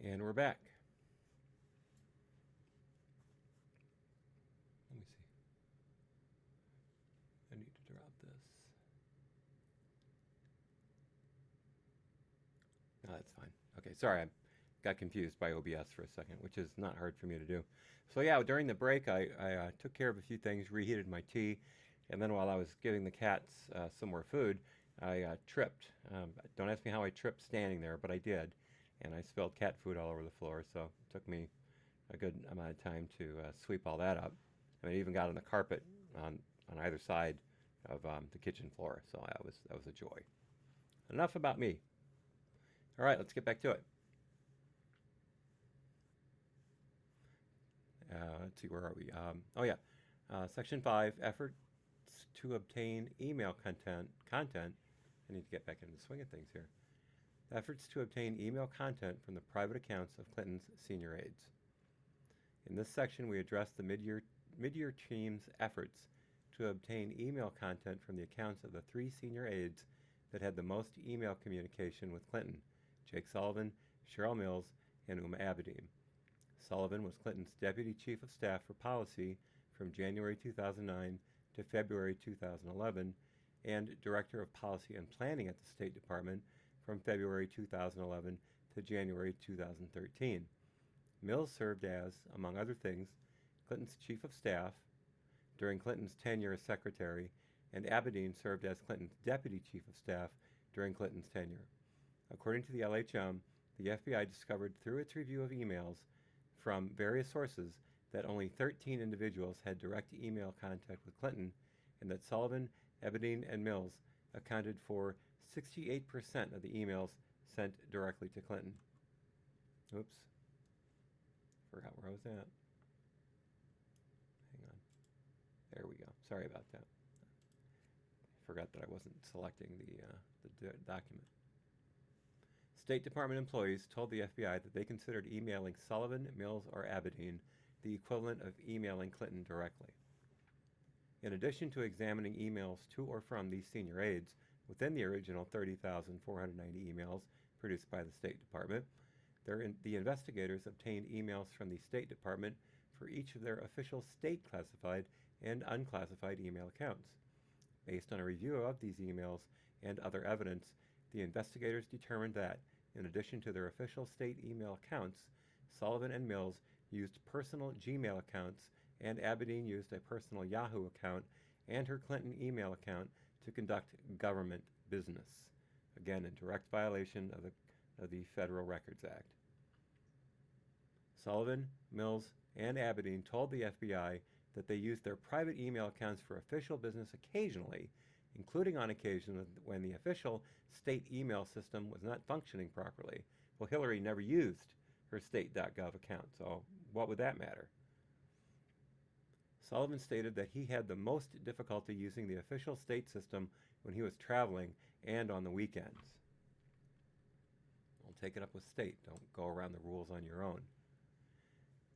And we're back. Let me see. I need to drop this. No, that's fine. Okay, sorry, I got confused by OBS for a second, which is not hard for me to do. So yeah, during the break, I took care of a few things, reheated my tea, and then while I was giving the cats some more food, I tripped. Don't ask me how I tripped standing there, but I did, and I spilled cat food all over the floor, so it took me a good amount of time to sweep all that up. I mean, it even got on the carpet on either side of the kitchen floor, so that was a joy. Enough about me. All right, let's get back to it. Let's see, where are we? Oh yeah, Section 5, efforts to obtain email content. I need to get back into the swing of things here. Efforts to obtain email content from the private accounts of Clinton's senior aides. In this section, we address the Midyear team's efforts to obtain email content from the accounts of the 3 senior aides that had the most email communication with Clinton: Jake Sullivan, Cheryl Mills, and Uma Abedin. Sullivan was Clinton's Deputy Chief of Staff for Policy from January 2009 to February 2011, and Director of Policy and Planning at the State Department from February 2011 to January 2013. Mills served as, among other things, Clinton's Chief of Staff during Clinton's tenure as Secretary, and Abedin served as Clinton's Deputy Chief of Staff during Clinton's tenure. According to the LHM, the FBI discovered through its review of emails from various sources that only 13 individuals had direct email contact with Clinton, and that Sullivan, Abedin, and Mills accounted for 68% of the emails sent directly to Clinton. Oops. Forgot where I was at. Hang on. There we go. Sorry about that. Forgot that I wasn't selecting the document. State Department employees told the FBI that they considered emailing Sullivan, Mills, or Abedin the equivalent of emailing Clinton directly. In addition to examining emails to or from these senior aides within the original 30,490 emails produced by the State Department, the investigators obtained emails from the State Department for each of their official state classified and unclassified email accounts. Based on a review of these emails and other evidence, the investigators determined that, in addition to their official state email accounts, Sullivan and Mills used personal Gmail accounts, and Abedin used a personal Yahoo account and her Clinton email account to conduct government business. Again, in direct violation of the Federal Records Act. Sullivan, Mills, and Abedin told the FBI that they used their private email accounts for official business occasionally, including on occasion when the official state email system was not functioning properly. Well, Hillary never used her state.gov account, so what would that matter? Sullivan stated that he had the most difficulty using the official state system when he was traveling and on the weekends. I'll take it up with state. Don't go around the rules on your own.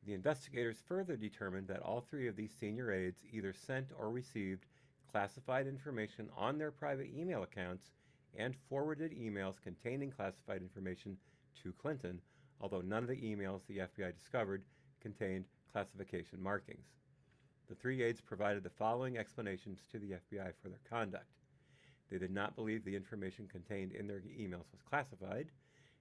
The investigators further determined that all 3 of these senior aides either sent or received classified information on their private email accounts and forwarded emails containing classified information to Clinton, although none of the emails the FBI discovered contained classification markings. The 3 aides provided the following explanations to the FBI for their conduct. They did not believe the information contained in their emails was classified.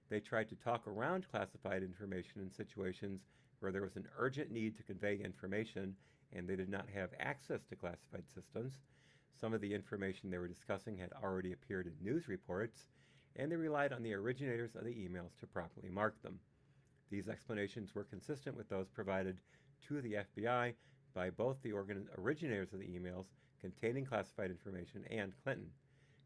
They tried to talk around classified information in situations where there was an urgent need to convey information and they did not have access to classified systems. Some of the information they were discussing had already appeared in news reports, and they relied on the originators of the emails to properly mark them. These explanations were consistent with those provided to the FBI by both the originators of the emails containing classified information and Clinton.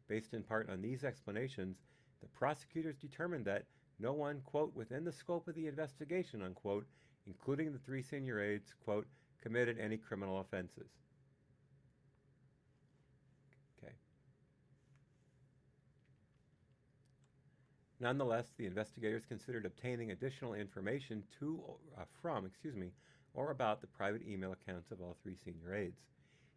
Based in part on these explanations, the prosecutors determined that no one, quote, within the scope of the investigation, unquote, including the 3 senior aides, quote, committed any criminal offenses. Okay. Nonetheless, the investigators considered obtaining additional information from or about the private email accounts of all 3 senior aides.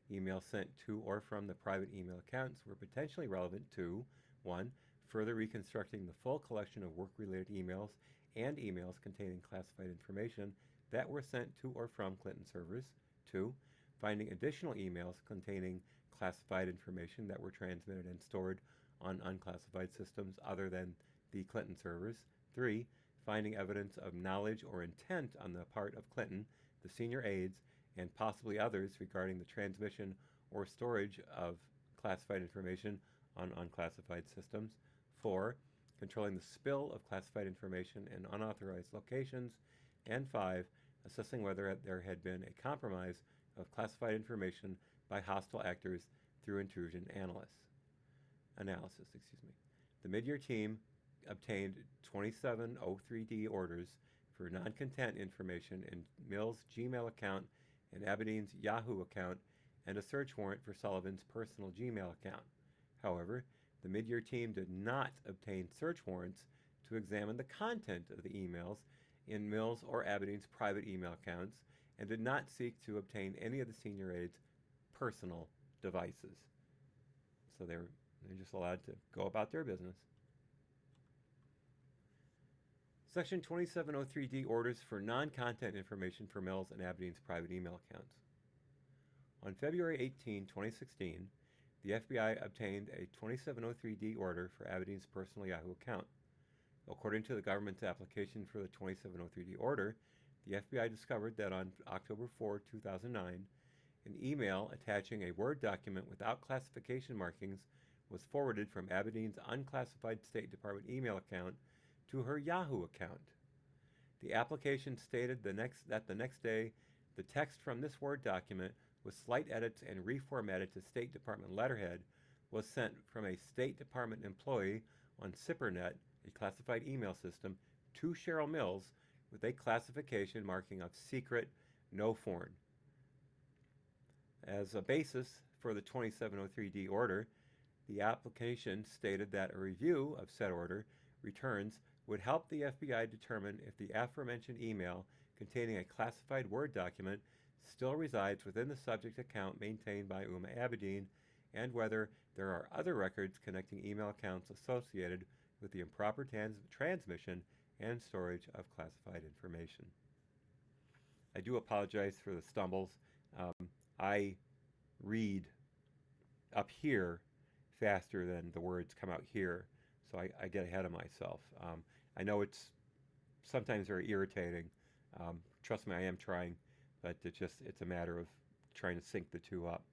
Emails sent to or from the private email accounts were potentially relevant to 1. Further reconstructing the full collection of work-related emails and emails containing classified information that were sent to or from Clinton servers. 2. Finding additional emails containing classified information that were transmitted and stored on unclassified systems other than the Clinton servers. 3. Finding evidence of knowledge or intent on the part of Clinton, the senior aides, and possibly others regarding the transmission or storage of classified information on unclassified systems. 4. Controlling the spill of classified information in unauthorized locations. And 5. Assessing whether there had been a compromise of classified information by hostile actors through intrusion analysis. The Midyear team obtained 2703D orders for non-content information in Mills' Gmail account and Abedin's Yahoo account, and a search warrant for Sullivan's personal Gmail account. However, the Midyear team did not obtain search warrants to examine the content of the emails in Mills or Abedin's private email accounts, and did not seek to obtain any of the senior aides' personal devices. So they're just allowed to go about their business. Section 2703D orders for non-content information for Mills and Abedin's private email accounts. On February 18, 2016, the FBI obtained a 2703D order for Abedin's personal Yahoo account. According to the government's application for the 2703D order, the FBI discovered that on October 4, 2009, an email attaching a Word document without classification markings was forwarded from Abedin's unclassified State Department email account to her Yahoo account. The application stated that the next day, the text from this Word document, with slight edits and reformatted to State Department letterhead, was sent from a State Department employee on SIPRNet, a classified email system, to Cheryl Mills with a classification marking of secret, no foreign. As a basis for the 2703D order, the application stated that a review of said order returns would help the FBI determine if the aforementioned email containing a classified Word document still resides within the subject account maintained by Uma Abedin, and whether there are other records connecting email accounts associated with the improper transmission and storage of classified information. I do apologize for the stumbles. I read up here faster than the words come out here, so I get ahead of myself. I know it's sometimes very irritating. Trust me, I am trying, but it's a matter of trying to sync the two up.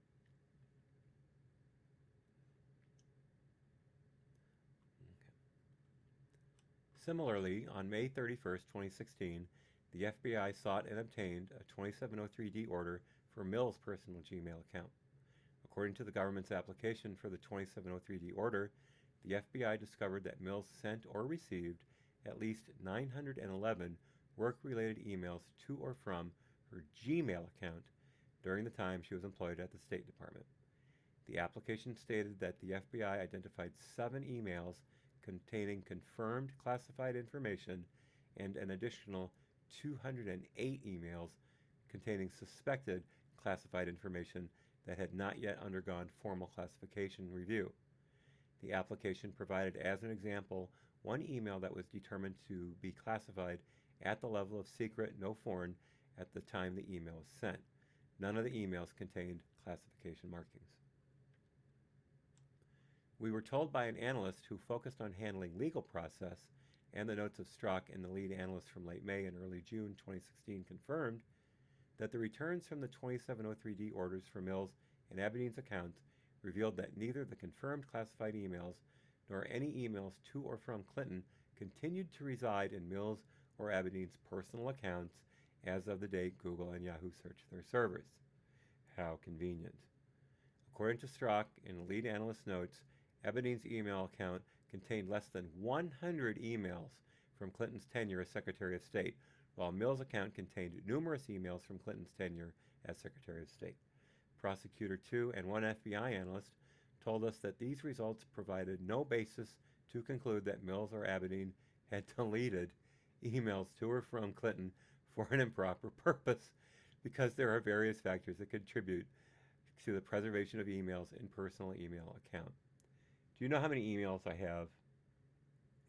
Similarly, on May 31st, 2016, the FBI sought and obtained a 2703D order for Mills' personal Gmail account. According to the government's application for the 2703D order, the FBI discovered that Mills sent or received at least 911 work-related emails to or from her Gmail account during the time she was employed at the State Department. The application stated that the FBI identified 7 emails containing confirmed classified information and an additional 208 emails containing suspected classified information that had not yet undergone formal classification review. The application provided as an example one email that was determined to be classified at the level of secret, no foreign, at the time the email was sent. None of the emails contained classification markings. We were told by an analyst who focused on handling legal process, and the notes of Strzok and the lead analyst from late May and early June 2016 confirmed that the returns from the 2703D orders for Mills and Abedin's accounts revealed that neither the confirmed classified emails nor any emails to or from Clinton continued to reside in Mills or Abedin's personal accounts as of the date Google and Yahoo searched their servers. How convenient. According to Strzok, in the lead analyst's notes, Abedin's email account contained less than 100 emails from Clinton's tenure as Secretary of State, while Mills' account contained numerous emails from Clinton's tenure as Secretary of State. Prosecutor 2 and one FBI analyst told us that these results provided no basis to conclude that Mills or Abedin had deleted emails to or from Clinton for an improper purpose, because there are various factors that contribute to the preservation of emails in personal email account. Do you know how many emails I have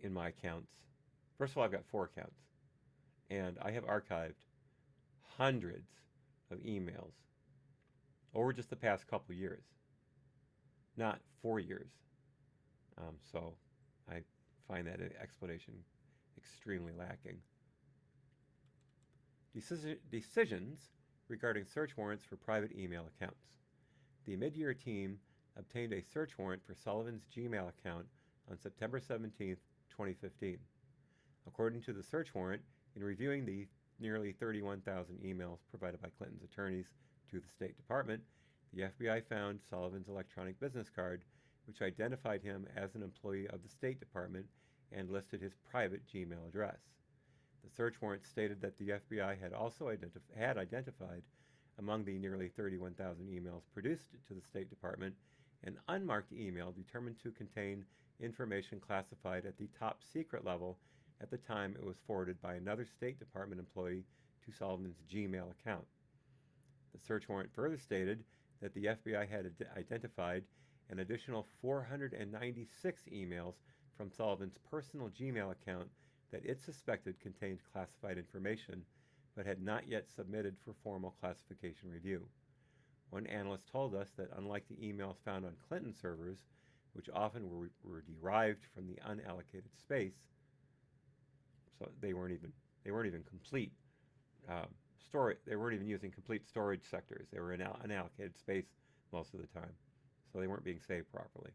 in my accounts First of all, I've got 4 accounts, and I have archived hundreds of emails over just the past couple years, not 4 years. So I find that explanation extremely lacking. Decisions regarding search warrants for private email accounts. The Midyear team obtained a search warrant for Sullivan's Gmail account on September 17, 2015. According to the search warrant, in reviewing the nearly 31,000 emails provided by Clinton's attorneys to the State Department, the FBI found Sullivan's electronic business card, which identified him as an employee of the State Department and listed his private Gmail address. The search warrant stated that the FBI had also identified among the nearly 31,000 emails produced to the State Department an unmarked email determined to contain information classified at the top secret level at the time it was forwarded by another State Department employee to Sullivan's Gmail account. The search warrant further stated that the FBI had identified an additional 496 emails from Sullivan's personal Gmail account that it suspected contained classified information, but had not yet submitted for formal classification review. One analyst told us that unlike the emails found on Clinton servers, which often were derived from the unallocated space, so they weren't even complete storage. They weren't even using complete storage sectors. They were in unallocated space most of the time, so they weren't being saved properly.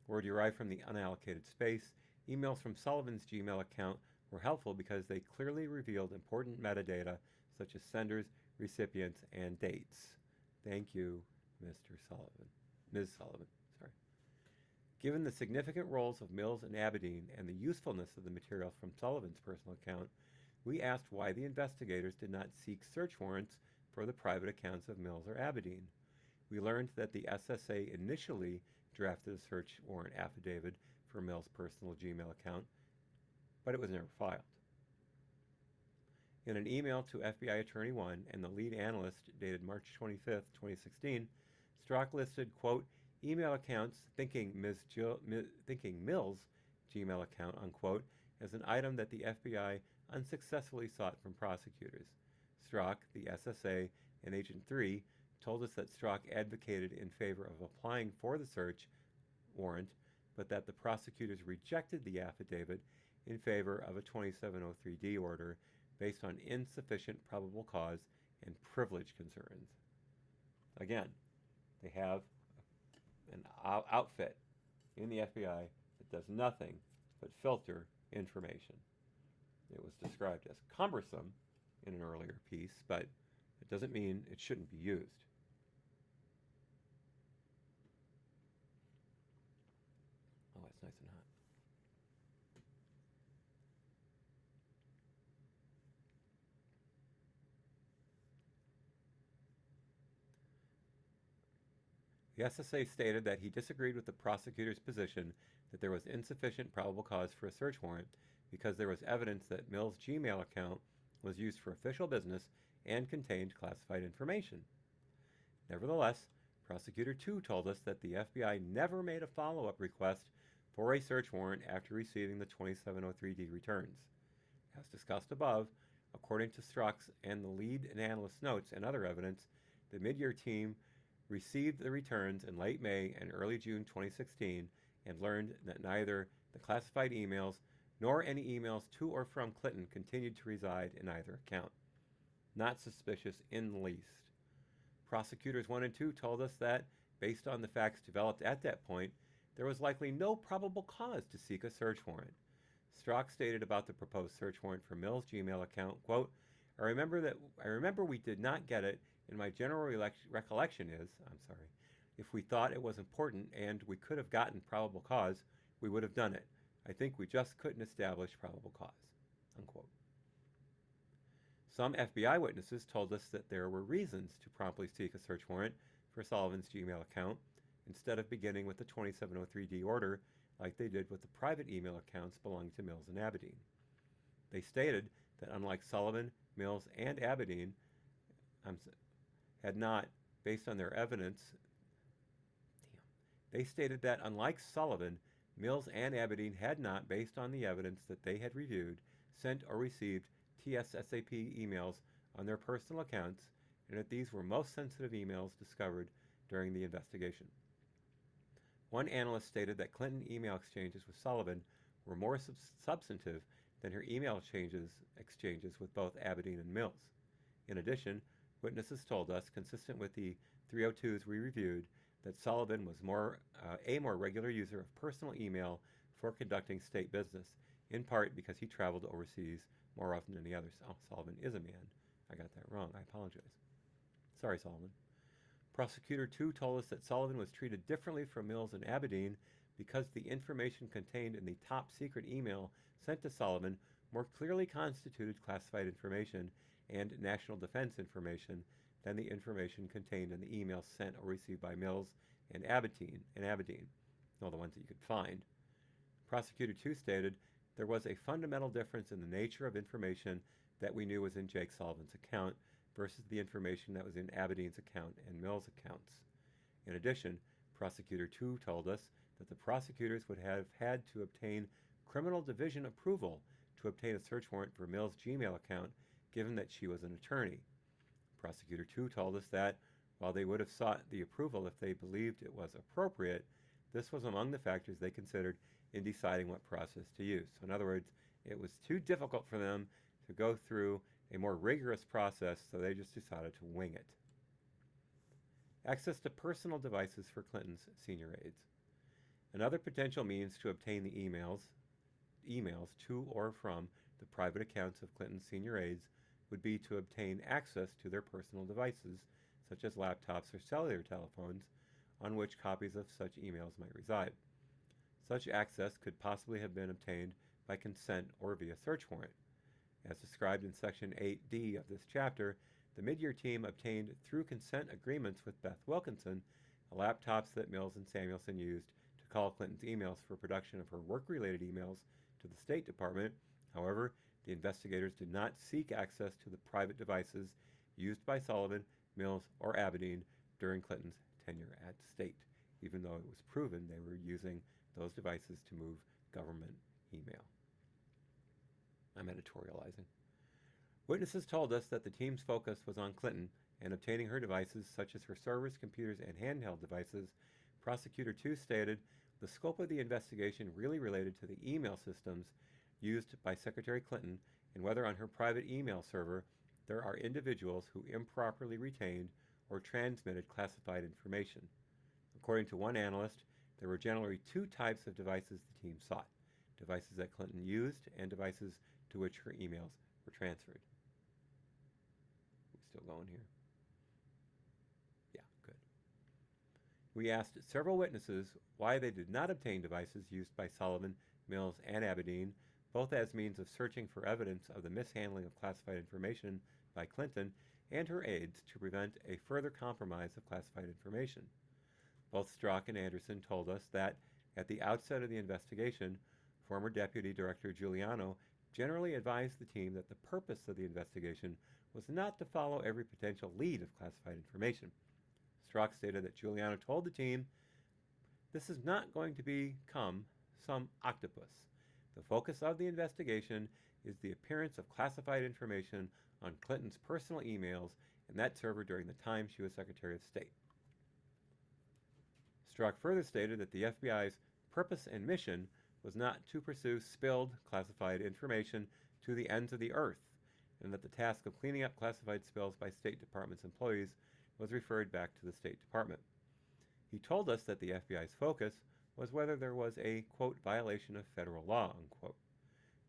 Were derived from the unallocated space. Emails from Sullivan's Gmail account were helpful because they clearly revealed important metadata such as senders, recipients, and dates. Thank you, Mr. Sullivan. Ms. Sullivan, sorry. Given the significant roles of Mills and Abedin and the usefulness of the materials from Sullivan's personal account, we asked why the investigators did not seek search warrants for the private accounts of Mills or Abedin. We learned that the SSA initially drafted a search warrant affidavit for Mills' personal Gmail account, but it was never filed. In an email to FBI Attorney 1 and the lead analyst dated March 25, 2016, Strzok listed, quote, email accounts thinking Mills' Gmail account, unquote, as an item that the FBI unsuccessfully sought from prosecutors. Strzok, the SSA, and Agent 3 told us that Strzok advocated in favor of applying for the search warrant, but that the prosecutors rejected the affidavit in favor of a 2703D order based on insufficient probable cause and privilege concerns. Again, they have an outfit in the FBI that does nothing but filter information. It was described as cumbersome in an earlier piece, but it doesn't mean it shouldn't be used. Oh, it's nice and hot. The SSA stated that he disagreed with the prosecutor's position that there was insufficient probable cause for a search warrant because there was evidence that Mills' Gmail account was used for official business and contained classified information. Nevertheless, Prosecutor 2 told us that the FBI never made a follow-up request for a search warrant after receiving the 2703D returns. As discussed above, according to Strzok's and the lead and analyst notes and other evidence, the Midyear team received the returns in late May and early June 2016 and learned that neither the classified emails nor any emails to or from Clinton continued to reside in either account. Not suspicious in the least. Prosecutors 1 and 2 told us that, based on the facts developed at that point, there was likely no probable cause to seek a search warrant. Strzok stated about the proposed search warrant for Mills' Gmail account, quote, I remember we did not get it, and my general recollection is, if we thought it was important and we could have gotten probable cause, we would have done it. I think we just couldn't establish probable cause, unquote. Some FBI witnesses told us that there were reasons to promptly seek a search warrant for Sullivan's Gmail account instead of beginning with the 2703D order like they did with the private email accounts belonging to Mills and Abedin. They stated that unlike Sullivan, Mills, and Abedin had not, based on their evidence, they stated that unlike Sullivan, Mills and Aberdeen had not, based on the evidence that they had reviewed, sent or received TSSAP emails on their personal accounts, and that these were most sensitive emails discovered during the investigation. One analyst stated that Clinton email exchanges with Sullivan were more substantive than her email exchanges with both Aberdeen and Mills. In addition, witnesses told us, consistent with the 302s we reviewed, that Sullivan was a more regular user of personal email for conducting state business, in part because he traveled overseas more often than the others. Oh, Sullivan is a man. I got that wrong. I apologize. Sorry, Sullivan. Prosecutor 2 told us that Sullivan was treated differently from Mills and Aberdeen because the information contained in the top secret email sent to Sullivan more clearly constituted classified information and national defense information than the information contained in the emails sent or received by Mills and Aberdeen, all the ones that you could find. Prosecutor 2 stated there was a fundamental difference in the nature of information that we knew was in Jake Sullivan's account versus the information that was in Aberdeen's account and Mills' accounts. In addition, Prosecutor 2 told us that the prosecutors would have had to obtain criminal division approval to obtain a search warrant for Mills' Gmail account, given that she was an attorney. Prosecutor 2 told us that, while they would have sought the approval if they believed it was appropriate, this was among the factors they considered in deciding what process to use. So in other words, it was too difficult for them to go through a more rigorous process, so they just decided to wing it. Access to personal devices for Clinton's senior aides. Another potential means to obtain the emails to or from the private accounts of Clinton's senior aides would be to obtain access to their personal devices, such as laptops or cellular telephones, on which copies of such emails might reside. Such access could possibly have been obtained by consent or via search warrant. As described in Section 8D of this chapter, the Midyear team obtained, through consent agreements with Beth Wilkinson, the laptops that Mills and Samuelson used to call Clinton's emails for production of her work-related emails to the State Department. However, the investigators did not seek access to the private devices used by Sullivan, Mills, or Aberdeen during Clinton's tenure at State, even though it was proven they were using those devices to move government email. I'm editorializing. Witnesses told us that the team's focus was on Clinton and obtaining her devices, such as her servers, computers, and handheld devices. Prosecutor 2 stated the scope of the investigation really related to the email systems used by Secretary Clinton and whether on her private email server there are individuals who improperly retained or transmitted classified information. According to one analyst, there were generally two types of devices the team sought: devices that Clinton used and devices to which her emails were transferred. We still going here? Yeah, good. We asked several witnesses why they did not obtain devices used by Sullivan, Mills, and Aberdeen, both as means of searching for evidence of the mishandling of classified information by Clinton and her aides to prevent a further compromise of classified information. Both Strzok and Anderson told us that, at the outset of the investigation, former Deputy Director Giuliano generally advised the team that the purpose of the investigation was not to follow every potential lead of classified information. Strzok stated that Giuliano told the team, "This is not going to become some octopus. The focus of the investigation is the appearance of classified information on Clinton's personal emails and that server during the time she was Secretary of State." Strzok further stated that the FBI's purpose and mission was not to pursue spilled classified information to the ends of the earth, and that the task of cleaning up classified spills by State Department's employees was referred back to the State Department. He told us that the FBI's focus was whether there was a, quote, violation of federal law, unquote.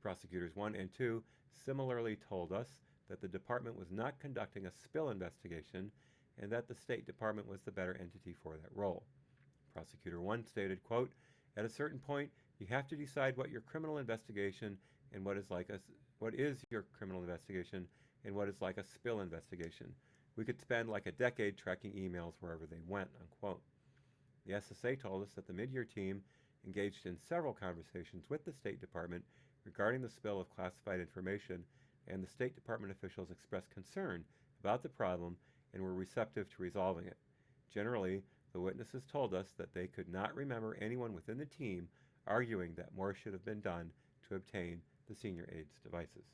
Prosecutors 1 and 2 similarly told us that the department was not conducting a spill investigation and that the State Department was the better entity for that role. Prosecutor 1 stated, quote, "At a certain point, you have to decide what your criminal investigation and what is your criminal investigation and what is like a spill investigation. We could spend like a decade tracking emails wherever they went," unquote. The SSA told us that the Midyear team engaged in several conversations with the State Department regarding the spill of classified information, and the State Department officials expressed concern about the problem and were receptive to resolving it. Generally, the witnesses told us that they could not remember anyone within the team arguing that more should have been done to obtain the senior aide's devices.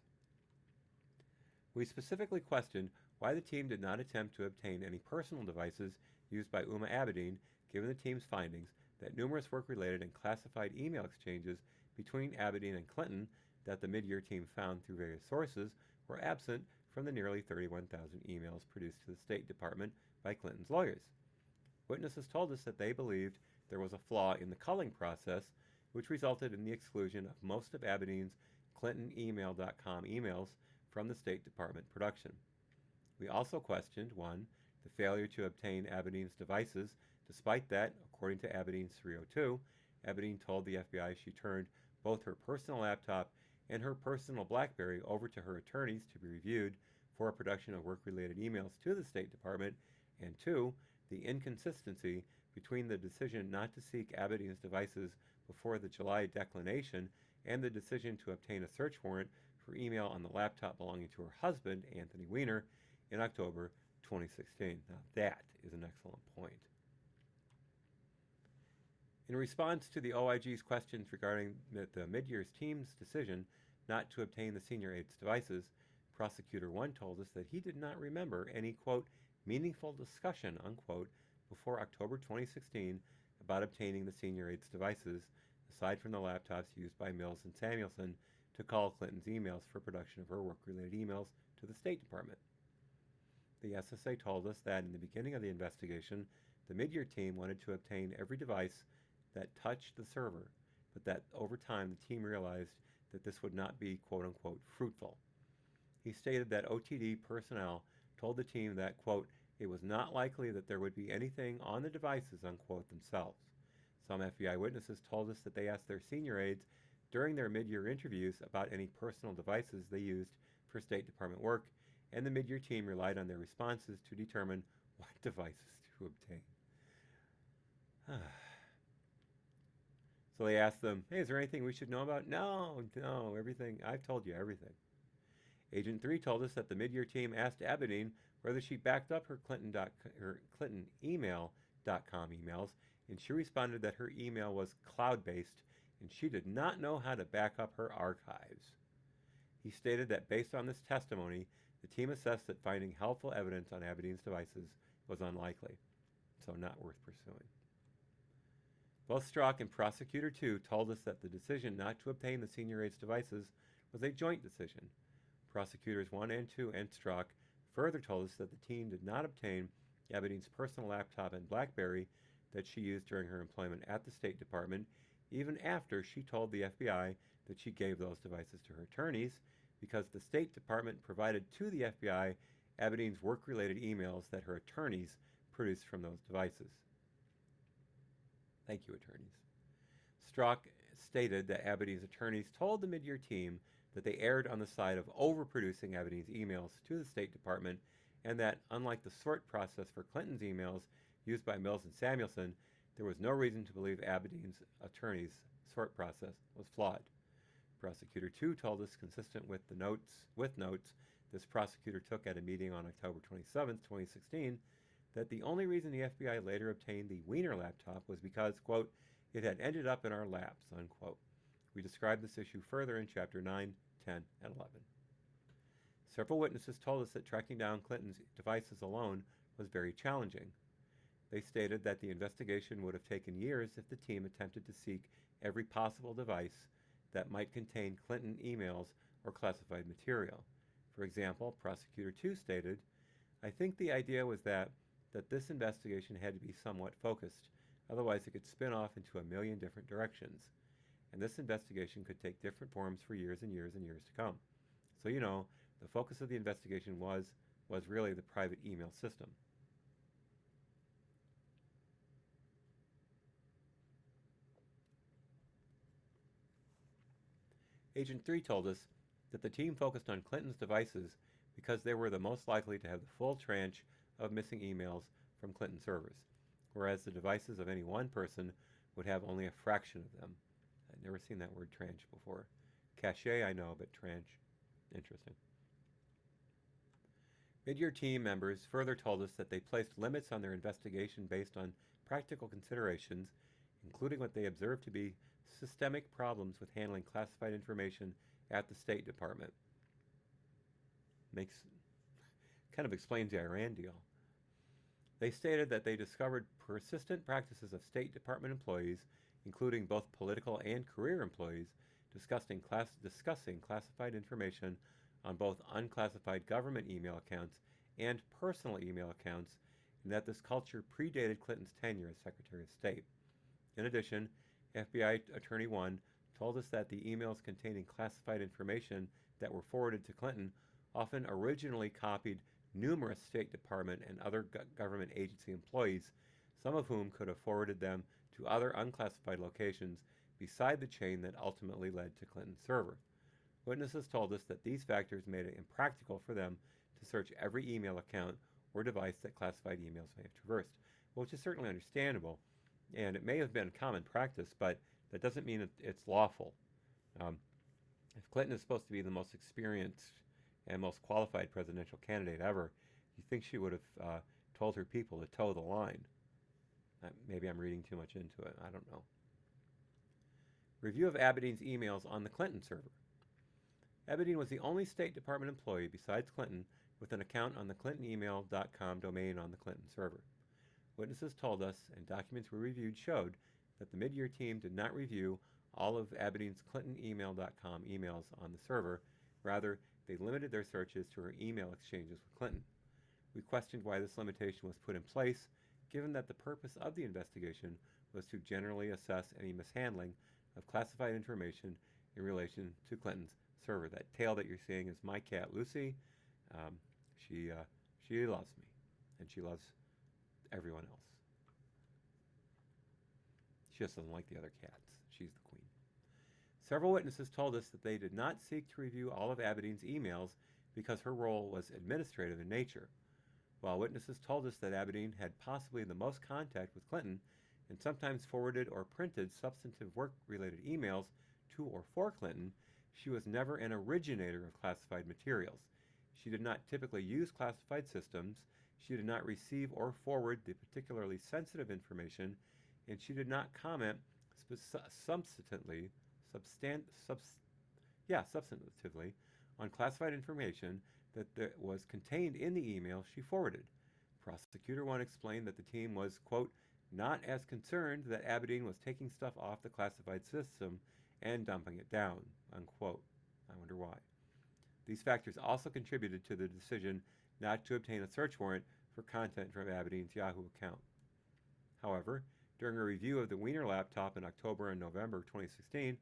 We specifically questioned why the team did not attempt to obtain any personal devices used by Uma Abedin, given the team's findings that numerous work-related and classified email exchanges between Abedin and Clinton that the Midyear team found through various sources were absent from the nearly 31,000 emails produced to the State Department by Clinton's lawyers. Witnesses told us that they believed there was a flaw in the culling process, which resulted in the exclusion of most of Abedin's ClintonEmail.com emails from the State Department production. We also questioned, 1, the failure to obtain Abedin's devices. Despite that, according to Abedin's 302, Abedin told the FBI she turned both her personal laptop and her personal BlackBerry over to her attorneys to be reviewed for a production of work-related emails to the State Department, and 2, the inconsistency between the decision not to seek Abedin's devices before the July declination and the decision to obtain a search warrant for email on the laptop belonging to her husband, Anthony Weiner, in October 2016. Now that is an excellent point. In response to the OIG's questions regarding the Midyear's team's decision not to obtain the senior aide's devices, Prosecutor 1 told us that he did not remember any, quote, meaningful discussion, unquote, before October 2016 about obtaining the senior aide's devices, aside from the laptops used by Mills and Samuelson to call Clinton's emails for production of her work-related emails to the State Department. The SSA told us that in the beginning of the investigation, the Midyear team wanted to obtain every device that touched the server, but that over time the team realized that this would not be, quote-unquote, fruitful. He stated that OTD personnel told the team that, quote, it was not likely that there would be anything on the devices, unquote, themselves. Some FBI witnesses told us that they asked their senior aides during their Midyear interviews about any personal devices they used for State Department work, and the Midyear team relied on their responses to determine what devices to obtain. So they asked them, hey, is there anything we should know about? No, everything. I've told you everything. Agent 3 told us that the Midyear team asked Abedin whether she backed up her ClintonEmail.com emails, and she responded that her email was cloud-based and she did not know how to back up her archives. He stated that based on this testimony, the team assessed that finding helpful evidence on Abedin's devices was unlikely, so not worth pursuing. Both Strzok and Prosecutor 2 told us that the decision not to obtain the senior aide's devices was a joint decision. Prosecutors 1 and 2 and Strzok further told us that the team did not obtain Abedin's personal laptop and BlackBerry that she used during her employment at the State Department, even after she told the FBI that she gave those devices to her attorneys, because the State Department provided to the FBI Abedin's work-related emails that her attorneys produced from those devices. Thank you, attorneys. Strzok stated that Abedin's attorneys told the Midyear team that they erred on the side of overproducing Abedin's emails to the State Department, and that, unlike the sort process for Clinton's emails used by Mills and Samuelson, there was no reason to believe Abedin's attorney's sort process was flawed. Prosecutor 2 told us, consistent with notes this prosecutor took at a meeting on October 27, 2016, that the only reason the FBI later obtained the Weiner laptop was because, quote, it had ended up in our laps, unquote. We described this issue further in Chapter 9, 10, and 11. Several witnesses told us that tracking down Clinton's devices alone was very challenging. They stated that the investigation would have taken years if the team attempted to seek every possible device that might contain Clinton emails or classified material. For example, Prosecutor 2 stated, I think the idea was that this investigation had to be somewhat focused, otherwise it could spin off into a million different directions. And this investigation could take different forms for years and years and years to come. So, the focus of the investigation was really the private email system. Agent 3 told us that the team focused on Clinton's devices because they were the most likely to have the full tranche of missing emails from Clinton servers, whereas the devices of any one person would have only a fraction of them. I've never seen that word tranche before. Cache, I know, but tranche, interesting. Midyear team members further told us that they placed limits on their investigation based on practical considerations, including what they observed to be systemic problems with handling classified information at the State Department. Kind of explains the Iran deal. They stated that they discovered persistent practices of State Department employees, including both political and career employees, discussing classified information on both unclassified government email accounts and personal email accounts, and that this culture predated Clinton's tenure as Secretary of State. In addition, FBI Attorney 1 told us that the emails containing classified information that were forwarded to Clinton often originally copied numerous State Department and other government agency employees, some of whom could have forwarded them to other unclassified locations beside the chain that ultimately led to Clinton's server. Witnesses told us that these factors made it impractical for them to search every email account or device that classified emails may have traversed, which is certainly understandable, and it may have been common practice, but that doesn't mean it's lawful. If Clinton is supposed to be the most experienced and most qualified presidential candidate ever, you think she would have told her people to toe the line. Maybe I'm reading too much into it. I don't know. Review of Abedin's emails on the Clinton server. Abedin was the only State Department employee besides Clinton with an account on the clintonemail.com domain on the Clinton server. Witnesses told us, and documents we reviewed showed, that the Midyear team did not review all of Abedin's clintonemail.com emails on the server. Rather, they limited their searches to her email exchanges with Clinton. We questioned why this limitation was put in place, given that the purpose of the investigation was to generally assess any mishandling of classified information in relation to Clinton's server. That tail that you're seeing is my cat, Lucy. She loves me, and she loves everyone else. She just doesn't like the other cats. She's the queen. Several witnesses told us that they did not seek to review all of Abedin's emails because her role was administrative in nature. While witnesses told us that Abedin had possibly the most contact with Clinton and sometimes forwarded or printed substantive work-related emails to or for Clinton, she was never an originator of classified materials. She did not typically use classified systems, she did not receive or forward the particularly sensitive information, and she did not comment substantively on classified information that was contained in the email she forwarded. Prosecutor 1 explained that the team was, quote, not as concerned that Abedin was taking stuff off the classified system and dumping it down, unquote. I wonder why. These factors also contributed to the decision not to obtain a search warrant for content from Abedin's Yahoo account. However, during a review of the Wiener laptop in October and November 2016,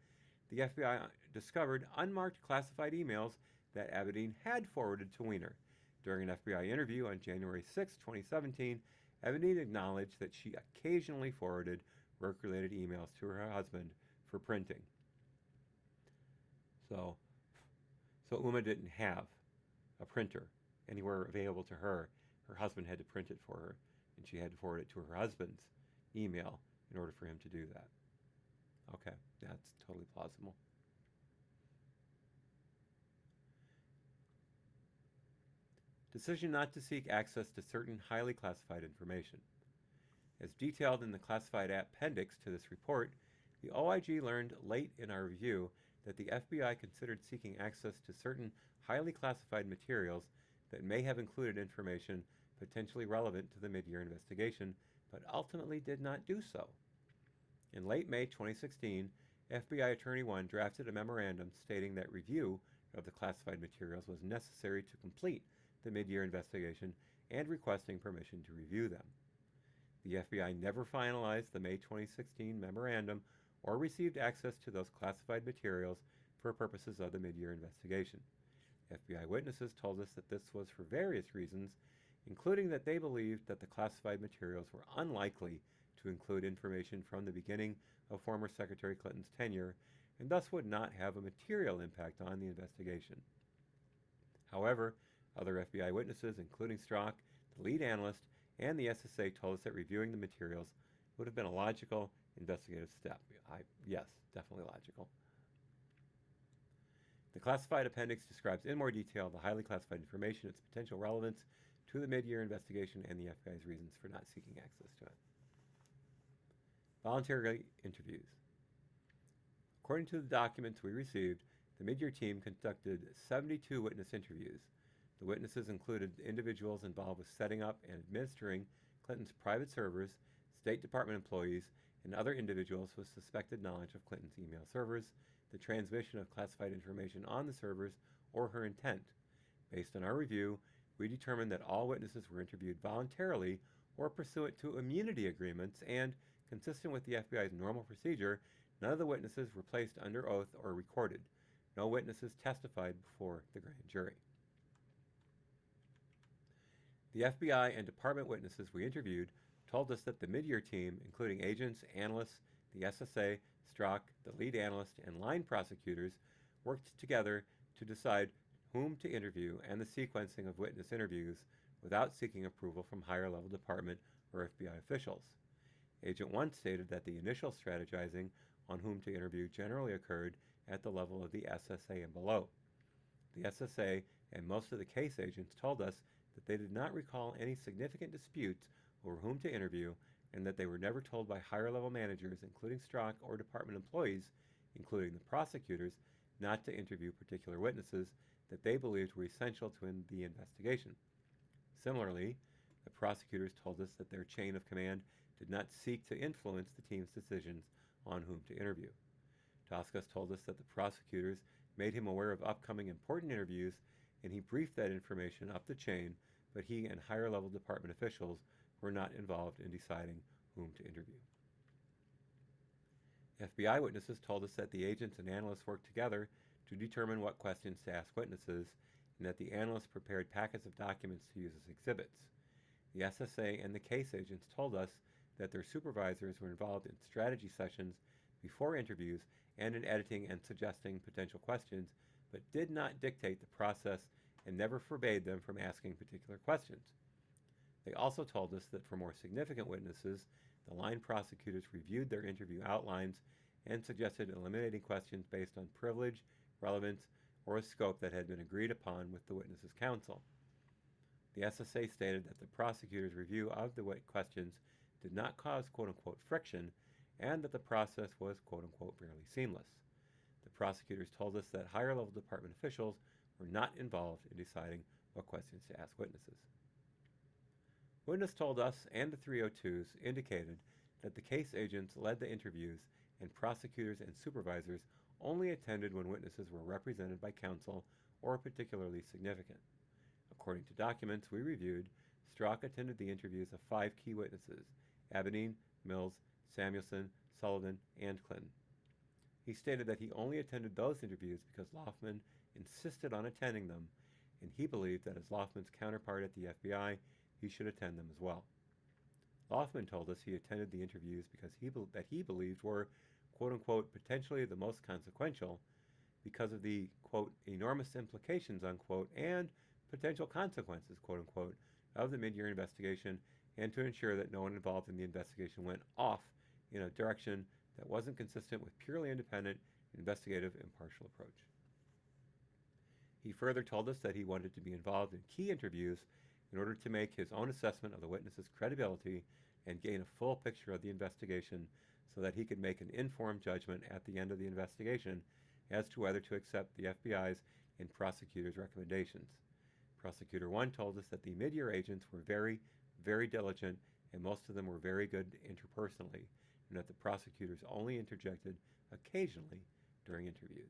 the FBI discovered unmarked classified emails that Abedin had forwarded to Wiener. During an FBI interview on January 6, 2017, Abedin acknowledged that she occasionally forwarded work-related emails to her husband for printing. So Uma didn't have a printer anywhere available to her. Her husband had to print it for her, and she had to forward it to her husband's email in order for him to do that. Okay, that's totally plausible. Decision not to seek access to certain highly classified information. As detailed in the classified appendix to this report, the OIG learned late in our review that the FBI considered seeking access to certain highly classified materials that may have included information potentially relevant to the Midyear investigation, but ultimately did not do so. In late May 2016, FBI Attorney 1 drafted a memorandum stating that review of the classified materials was necessary to complete the Midyear investigation and requesting permission to review them. The FBI never finalized the May 2016 memorandum or received access to those classified materials for purposes of the Midyear investigation. FBI witnesses told us that this was for various reasons, including that they believed that the classified materials were unlikely to include information from the beginning of former Secretary Clinton's tenure and thus would not have a material impact on the investigation. However, other FBI witnesses, including Strzok, the lead analyst, and the SSA told us that reviewing the materials would have been a logical investigative step. Yes, definitely logical. The classified appendix describes in more detail the highly classified information, its potential relevance to the Midyear investigation, and the FBI's reasons for not seeking access to it. Voluntary interviews. According to the documents we received, the Midyear team conducted 72 witness interviews. The witnesses included individuals involved with setting up and administering Clinton's private servers, State Department employees, and other individuals with suspected knowledge of Clinton's email servers, the transmission of classified information on the servers, or her intent. Based on our review, we determined that all witnesses were interviewed voluntarily or pursuant to immunity agreements, and, consistent with the FBI's normal procedure, none of the witnesses were placed under oath or recorded. No witnesses testified before the grand jury. The FBI and department witnesses we interviewed told us that the Midyear team, including agents, analysts, the SSA, Strzok, the lead analyst, and line prosecutors, worked together to decide whom to interview and the sequencing of witness interviews without seeking approval from higher-level department or FBI officials. Agent 1 stated that the initial strategizing on whom to interview generally occurred at the level of the SSA and below. The SSA and most of the case agents told us that they did not recall any significant disputes over whom to interview, and that they were never told by higher-level managers, including Strzok, or department employees, including the prosecutors, not to interview particular witnesses that they believed were essential to the investigation. Similarly, the prosecutors told us that their chain of command did not seek to influence the team's decisions on whom to interview. Toscas told us that the prosecutors made him aware of upcoming important interviews, and he briefed that information up the chain, but he and higher-level department officials were not involved in deciding whom to interview. FBI witnesses told us that the agents and analysts worked together to determine what questions to ask witnesses, and that the analysts prepared packets of documents to use as exhibits. The SSA and the case agents told us that their supervisors were involved in strategy sessions before interviews and in editing and suggesting potential questions, but did not dictate the process and never forbade them from asking particular questions. They also told us that for more significant witnesses, the line prosecutors reviewed their interview outlines and suggested eliminating questions based on privilege, relevance, or a scope that had been agreed upon with the witnesses' counsel. The SSA stated that the prosecutor's review of the questions did not cause quote-unquote friction, and that the process was quote-unquote fairly seamless. The prosecutors told us that higher-level department officials were not involved in deciding what questions to ask witnesses. Witness told us and the 302s indicated that the case agents led the interviews and prosecutors and supervisors only attended when witnesses were represented by counsel or particularly significant. According to documents we reviewed, Strzok attended the interviews of 5 key witnesses: Abedin, Mills, Samuelson, Sullivan, and Clinton. He stated that he only attended those interviews because Loffman insisted on attending them, and he believed that as Loffman's counterpart at the FBI, he should attend them as well. Loffman told us he attended the interviews because he believed were, quote-unquote, potentially the most consequential because of the, quote, enormous implications, unquote, and potential consequences, quote-unquote, of the Midyear investigation, and to ensure that no one involved in the investigation went off in a direction that wasn't consistent with purely independent, investigative, impartial approach. He further told us that he wanted to be involved in key interviews in order to make his own assessment of the witness's credibility and gain a full picture of the investigation so that he could make an informed judgment at the end of the investigation as to whether to accept the FBI's and prosecutors' recommendations. Prosecutor 1 told us that the Midyear agents were very, very diligent, and most of them were very good interpersonally, and that the prosecutors only interjected occasionally during interviews.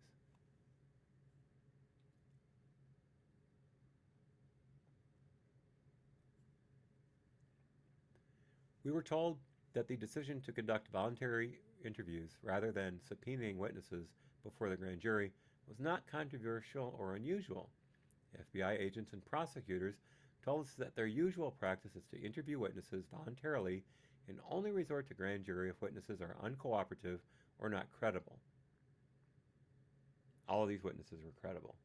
We were told that the decision to conduct voluntary interviews rather than subpoenaing witnesses before the grand jury was not controversial or unusual. FBI agents and prosecutors told us that their usual practice is to interview witnesses voluntarily and only resort to grand jury if witnesses are uncooperative or not credible. All of these witnesses were credible.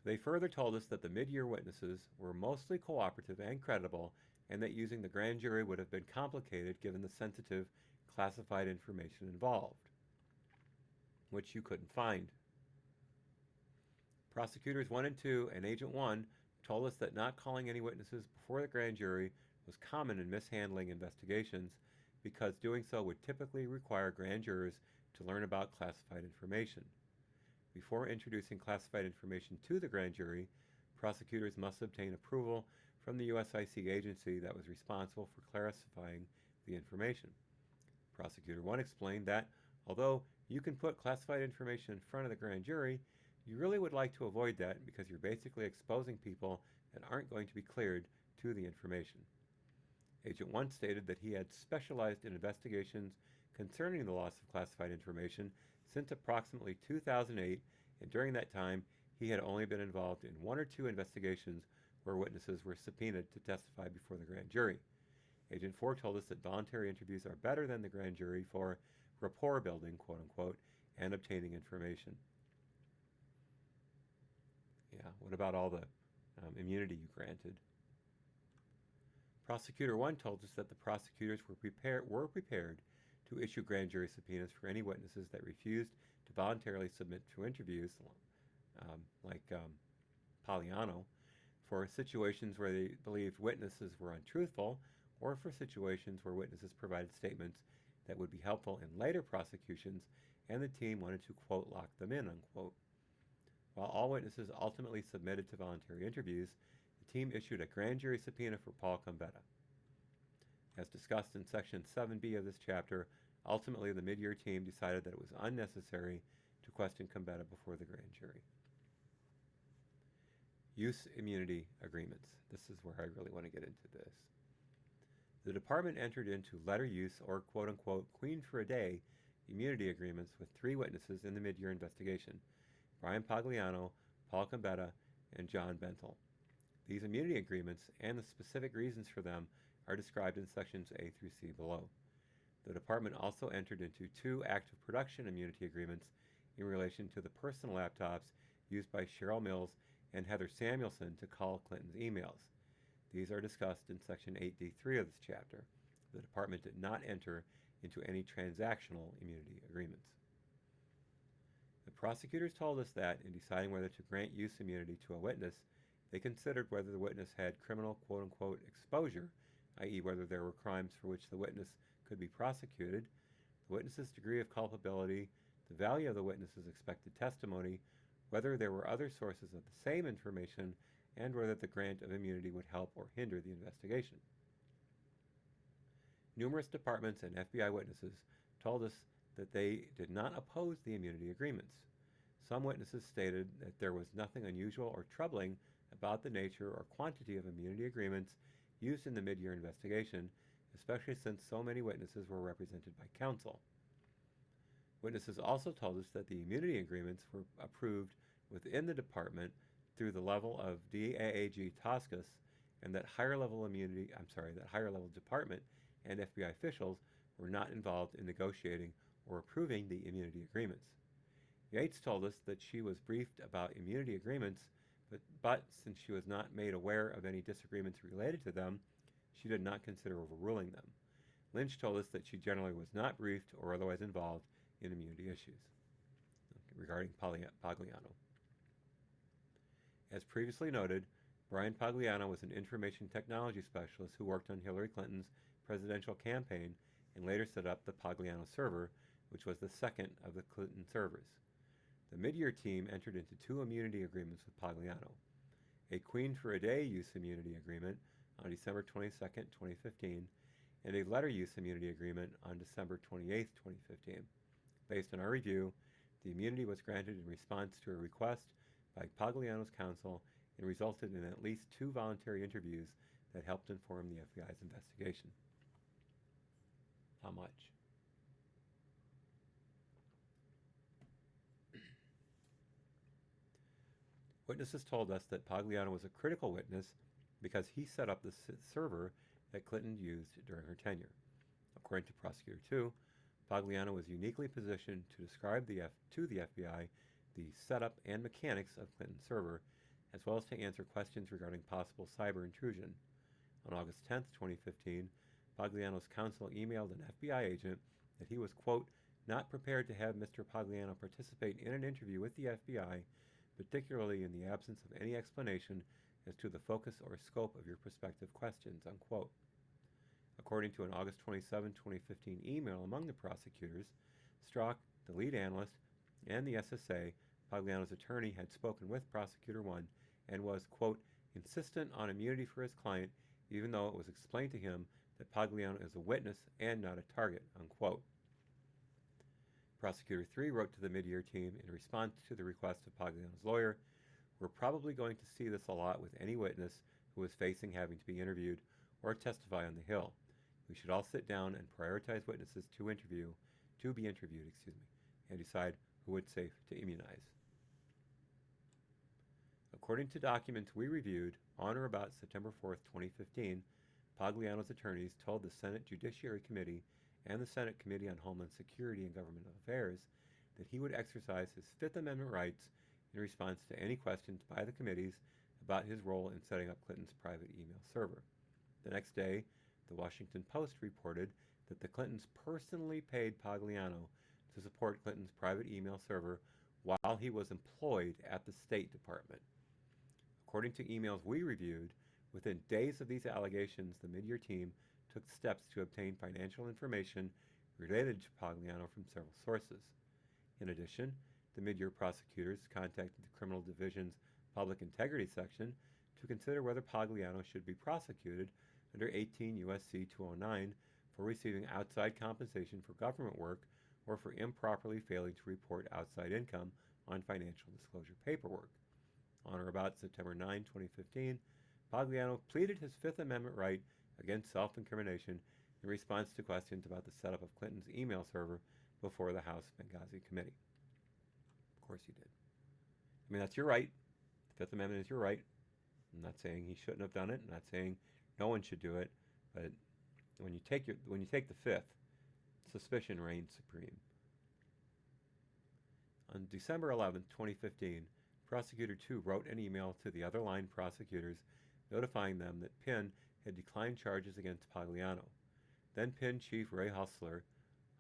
They further told us that the Midyear witnesses were mostly cooperative and credible, and that using the grand jury would have been complicated given the sensitive, classified information involved, which you couldn't find. Prosecutors 1 and 2 and Agent 1 told us that not calling any witnesses before the grand jury was common in mishandling investigations, because doing so would typically require grand jurors to learn about classified information. Before introducing classified information to the grand jury, prosecutors must obtain approval from the USIC agency that was responsible for classifying the information. Prosecutor 1 explained that, although you can put classified information in front of the grand jury, you really would like to avoid that because you're basically exposing people that aren't going to be cleared to the information. Agent 1 stated that he had specialized in investigations concerning the loss of classified information since approximately 2008, and during that time, he had only been involved in 1 or 2 investigations where witnesses were subpoenaed to testify before the grand jury. Agent 4 told us that voluntary interviews are better than the grand jury for rapport building, quote unquote, and obtaining information. Yeah, what about all the immunity you granted? Prosecutor 1 told us that the prosecutors were prepared to issue grand jury subpoenas for any witnesses that refused to voluntarily submit to interviews, like Pagliano, for situations where they believed witnesses were untruthful, or for situations where witnesses provided statements that would be helpful in later prosecutions, and the team wanted to, quote, lock them in, unquote. While all witnesses ultimately submitted to voluntary interviews, the team issued a grand jury subpoena for Paul Gambetta. As discussed in Section 7B of this chapter, ultimately the Midyear team decided that it was unnecessary to question Gambetta before the grand jury. Use immunity agreements. This is where I really want to get into this. The department entered into letter use, or quote-unquote queen for a day, immunity agreements with 3 witnesses in the Midyear investigation: Brian Pagliano, Paul Gambetta, and John Bentel. These immunity agreements and the specific reasons for them are described in sections A through C below. The department also entered into 2 active production immunity agreements in relation to the personal laptops used by Cheryl Mills and Heather Samuelson to call Clinton's emails. These are discussed in Section 8D3 of this chapter. The department did not enter into any transactional immunity agreements. The prosecutors told us that, in deciding whether to grant use immunity to a witness, they considered whether the witness had criminal quote-unquote exposure, i.e. whether there were crimes for which the witness could be prosecuted, the witness's degree of culpability, the value of the witness's expected testimony, whether there were other sources of the same information, and whether the grant of immunity would help or hinder the investigation. Numerous departments and FBI witnesses told us that they did not oppose the immunity agreements. Some witnesses stated that there was nothing unusual or troubling about the nature or quantity of immunity agreements used in the Midyear investigation, especially since so many witnesses were represented by counsel. Witnesses also told us that the immunity agreements were approved within the department through the level of DAAG Toscas, and that higher level department and FBI officials were not involved in negotiating or approving the immunity agreements. Yates told us that she was briefed about immunity agreements, but since she was not made aware of any disagreements related to them, she did not consider overruling them. Lynch told us that she generally was not briefed or otherwise involved in immunity issues. Regarding Pagliano. As previously noted, Brian Pagliano was an information technology specialist who worked on Hillary Clinton's presidential campaign and later set up the Pagliano server, which was the second of the Clinton servers. The Midyear team entered into 2 immunity agreements with Pagliano: a Queen for a Day use immunity agreement on December 22, 2015, and a letter use immunity agreement on December 28, 2015. Based on our review, the immunity was granted in response to a request by Pagliano's counsel and resulted in at least 2 voluntary interviews that helped inform the FBI's investigation. How much? Witnesses told us that Pagliano was a critical witness because he set up the server that Clinton used during her tenure. According to Prosecutor 2, Pagliano was uniquely positioned to describe to the FBI the setup and mechanics of Clinton's server, as well as to answer questions regarding possible cyber intrusion. On August 10, 2015, Pagliano's counsel emailed an FBI agent that he was, quote, not prepared to have Mr. Pagliano participate in an interview with the FBI, particularly in the absence of any explanation as to the focus or scope of your prospective questions, unquote. According to an August 27, 2015 email among the prosecutors, Strzok, the lead analyst, and the SSA, Pagliano's attorney, had spoken with Prosecutor 1 and was, quote, insistent on immunity for his client, even though it was explained to him that Pagliano is a witness and not a target, unquote. Prosecutor 3 wrote to the Midyear team in response to the request of Pagliano's lawyer, we're probably going to see this a lot with any witness who is facing having to be interviewed or testify on the Hill. We should all sit down and prioritize witnesses to be interviewed, and decide who it's safe to immunize. According to documents we reviewed, on or about September 4, 2015, Pagliano's attorneys told the Senate Judiciary Committee and the Senate Committee on Homeland Security and Government Affairs that he would exercise his Fifth Amendment rights in response to any questions by the committees about his role in setting up Clinton's private email server. The next day, the Washington Post reported that the Clintons personally paid Pagliano to support Clinton's private email server while he was employed at the State Department. According to emails we reviewed, within days of these allegations, the Midyear team took steps to obtain financial information related to Pagliano from several sources. In addition, the Midyear prosecutors contacted the Criminal Division's Public Integrity Section to consider whether Pagliano should be prosecuted under 18 U.S.C. 209 for receiving outside compensation for government work or for improperly failing to report outside income on financial disclosure paperwork. On or about September 9, 2015, Pagliano pleaded his Fifth Amendment right against self-incrimination in response to questions about the setup of Clinton's email server before the House Benghazi Committee. Of course he did. I mean, that's your right. The Fifth Amendment is your right. I'm not saying he shouldn't have done it. I'm not saying no one should do it. But when you take the Fifth, suspicion reigns supreme. On December 11, 2015, Prosecutor 2 wrote an email to the other line prosecutors notifying them that Penn had declined charges against Pagliano. Then Penn Chief Ray Halser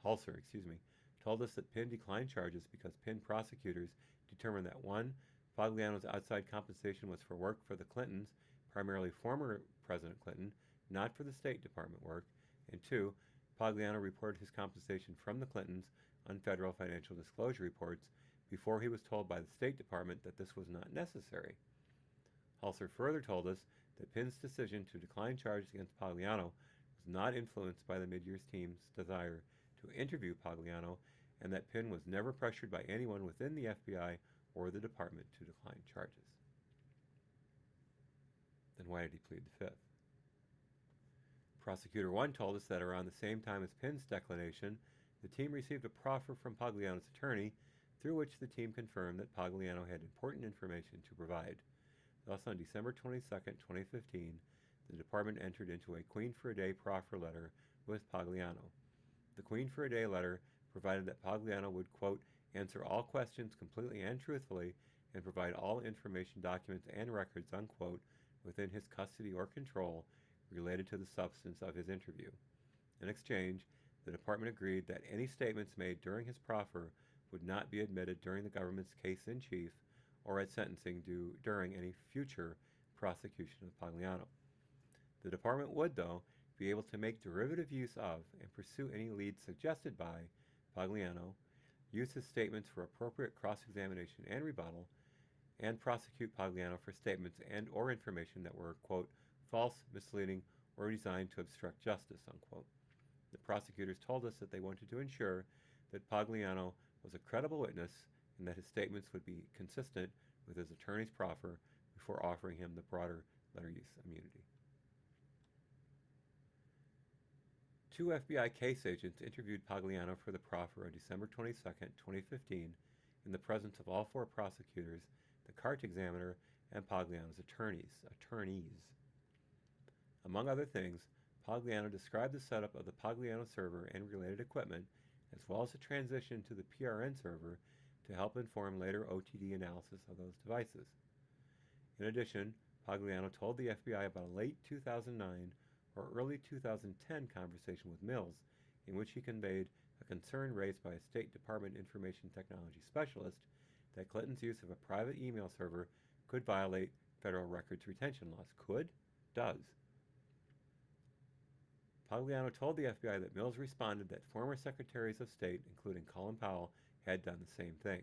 told us that Penn declined charges because Penn prosecutors determined that 1. Pagliano's outside compensation was for work for the Clintons, primarily former President Clinton, not for the State Department work, and 2. Pagliano reported his compensation from the Clintons on federal financial disclosure reports before he was told by the State Department that this was not necessary. Halser further told us that Penn's decision to decline charges against Pagliano was not influenced by the Midyear's team's desire to interview Pagliano, and that Penn was never pressured by anyone within the FBI or the department to decline charges. Then why did he plead the Fifth? Prosecutor 1 told us that around the same time as Penn's declination, the team received a proffer from Pagliano's attorney through which the team confirmed that Pagliano had important information to provide. Thus, on December 22, 2015, the department entered into a Queen for a Day proffer letter with Pagliano. The Queen for a Day letter provided that Pagliano would, quote, answer all questions completely and truthfully and provide all information, documents, and records, unquote, within his custody or control related to the substance of his interview. In exchange, the department agreed that any statements made during his proffer would not be admitted during the government's case-in-chief or at sentencing during any future prosecution of Pagliano. The department would, though, be able to make derivative use of and pursue any leads suggested by Pagliano, use his statements for appropriate cross-examination and rebuttal, and prosecute Pagliano for statements and or information that were, quote, false, misleading, or designed to obstruct justice, unquote. The prosecutors told us that they wanted to ensure that Pagliano was a credible witness and that his statements would be consistent with his attorney's proffer before offering him the broader letter use immunity. 2 FBI case agents interviewed Pagliano for the proffer on December 22, 2015, in the presence of all 4 prosecutors, the CART examiner, and Pagliano's attorneys. Among other things, Pagliano described the setup of the Pagliano server and related equipment, as well as the transition to the PRN server to help inform later OTD analysis of those devices. In addition, Pagliano told the FBI about a late 2009 or early 2010 conversation with Mills in which he conveyed a concern raised by a State Department information technology specialist that Clinton's use of a private email server could violate federal records retention laws. Could? Does. Pagliano told the FBI that Mills responded that former secretaries of state, including Colin Powell, had done the same thing.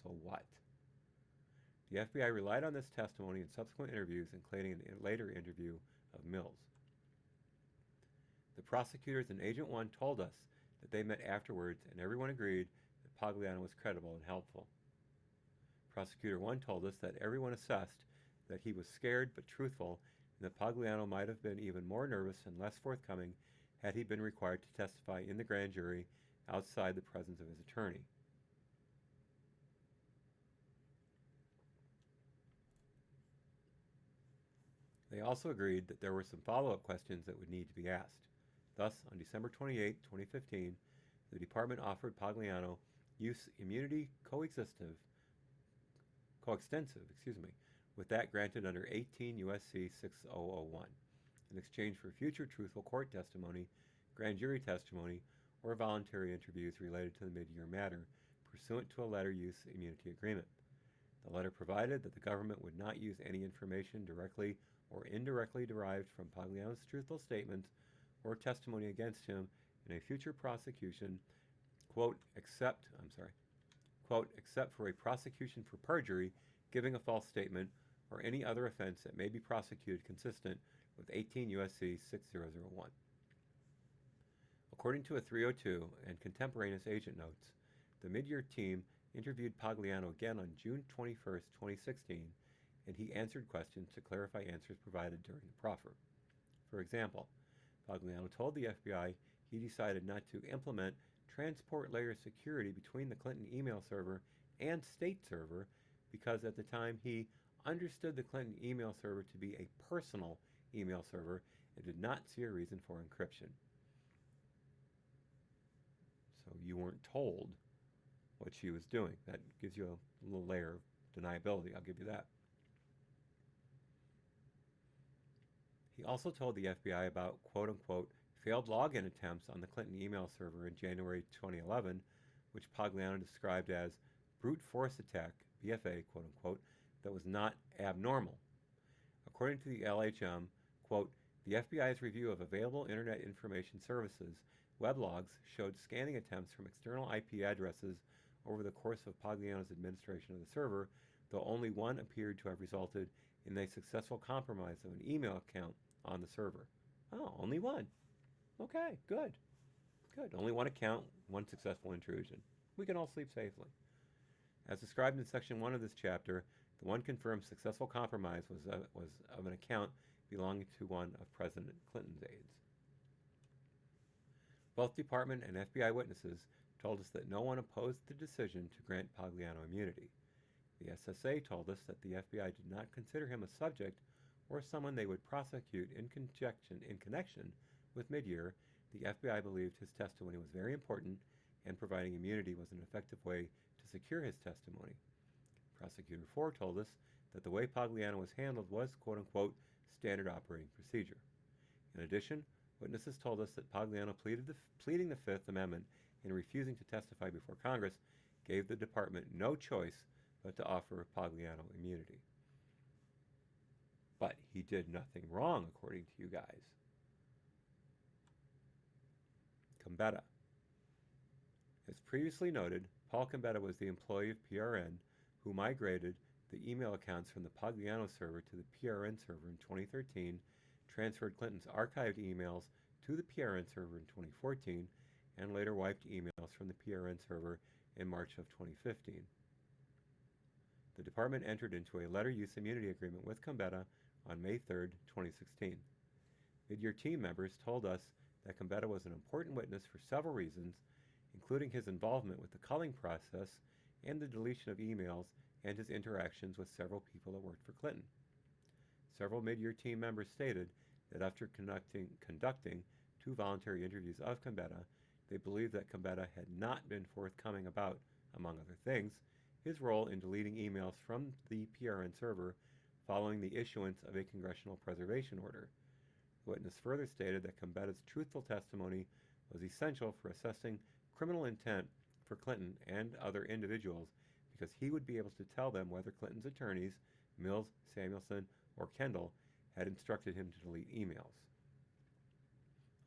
So what? The FBI relied on this testimony in subsequent interviews, including a later interview of Mills. The prosecutors and Agent 1 told us that they met afterwards, and everyone agreed that Pagliano was credible and helpful. Prosecutor 1 told us that everyone assessed that he was scared but truthful, and that Pagliano might have been even more nervous and less forthcoming had he been required to testify in the grand jury outside the presence of his attorney. They also agreed that there were some follow-up questions that would need to be asked. Thus, on December 28, 2015, the department offered Pagliano use immunity coextensive, with that granted under 18 U.S.C. 6001, in exchange for future truthful court testimony, grand jury testimony, or voluntary interviews related to the Midyear matter, pursuant to a letter use immunity agreement. The letter provided that the government would not use any information directly or indirectly derived from Pagliano's truthful statements or testimony against him in a future prosecution, quote, except for a prosecution for perjury, giving a false statement, or any other offense that may be prosecuted consistent with 18 U.S.C. 6001. According to a 302 and contemporaneous agent notes, the Midyear team interviewed Pagliano again on June 21, 2016, and he answered questions to clarify answers provided during the proffer. For example, Pagliano told the FBI he decided not to implement transport layer security between the Clinton email server and state server because at the time he understood the Clinton email server to be a personal email server and did not see a reason for encryption. So you weren't told what she was doing. That gives you a little layer of deniability, I'll give you that. He also told the FBI about quote-unquote failed login attempts on the Clinton email server in January 2011, which Pagliano described as brute force attack, BFA, quote-unquote, that was not abnormal. According to the LHM, quote, the FBI's review of available Internet Information Services web logs showed scanning attempts from external IP addresses over the course of Pagliano's administration of the server, though only one appeared to have resulted in a successful compromise of an email account on the server. Oh, only one. Okay, good. Good. Only one account, one successful intrusion. We can all sleep safely. As described in Section 1 of this chapter, the one confirmed successful compromise was of an account belonging to one of President Clinton's aides. Both department and FBI witnesses told us that no one opposed the decision to grant Pagliano immunity. The SSA told us that the FBI did not consider him a subject or someone they would prosecute in connection with Midyear. The FBI believed his testimony was very important, and providing immunity was an effective way to secure his testimony. Prosecutor 4 told us that the way Pagliano was handled was, quote-unquote, standard operating procedure. In addition, witnesses told us that Pagliano pleading the Fifth Amendment and refusing to testify before Congress gave the department no choice but to offer Pagliano immunity. But he did nothing wrong, according to you guys. Combetta. As previously noted, Paul Combetta was the employee of PRN who migrated the email accounts from the Pagliano server to the PRN server in 2013, transferred Clinton's archived emails to the PRN server in 2014, and later wiped emails from the PRN server in March of 2015. The department entered into a letter use immunity agreement with Combetta on May 3, 2016. Midyear team members told us that Combetta was an important witness for several reasons, including his involvement with the culling process and the deletion of emails and his interactions with several people that worked for Clinton. Several Midyear team members stated that after conducting 2 voluntary interviews of Combetta, they believed that Combetta had not been forthcoming about, among other things, his role in deleting emails from the PRN server following the issuance of a congressional preservation order. The witness further stated that Combetta's truthful testimony was essential for assessing criminal intent for Clinton and other individuals because he would be able to tell them whether Clinton's attorneys, Mills, Samuelson, or Kendall, had instructed him to delete emails.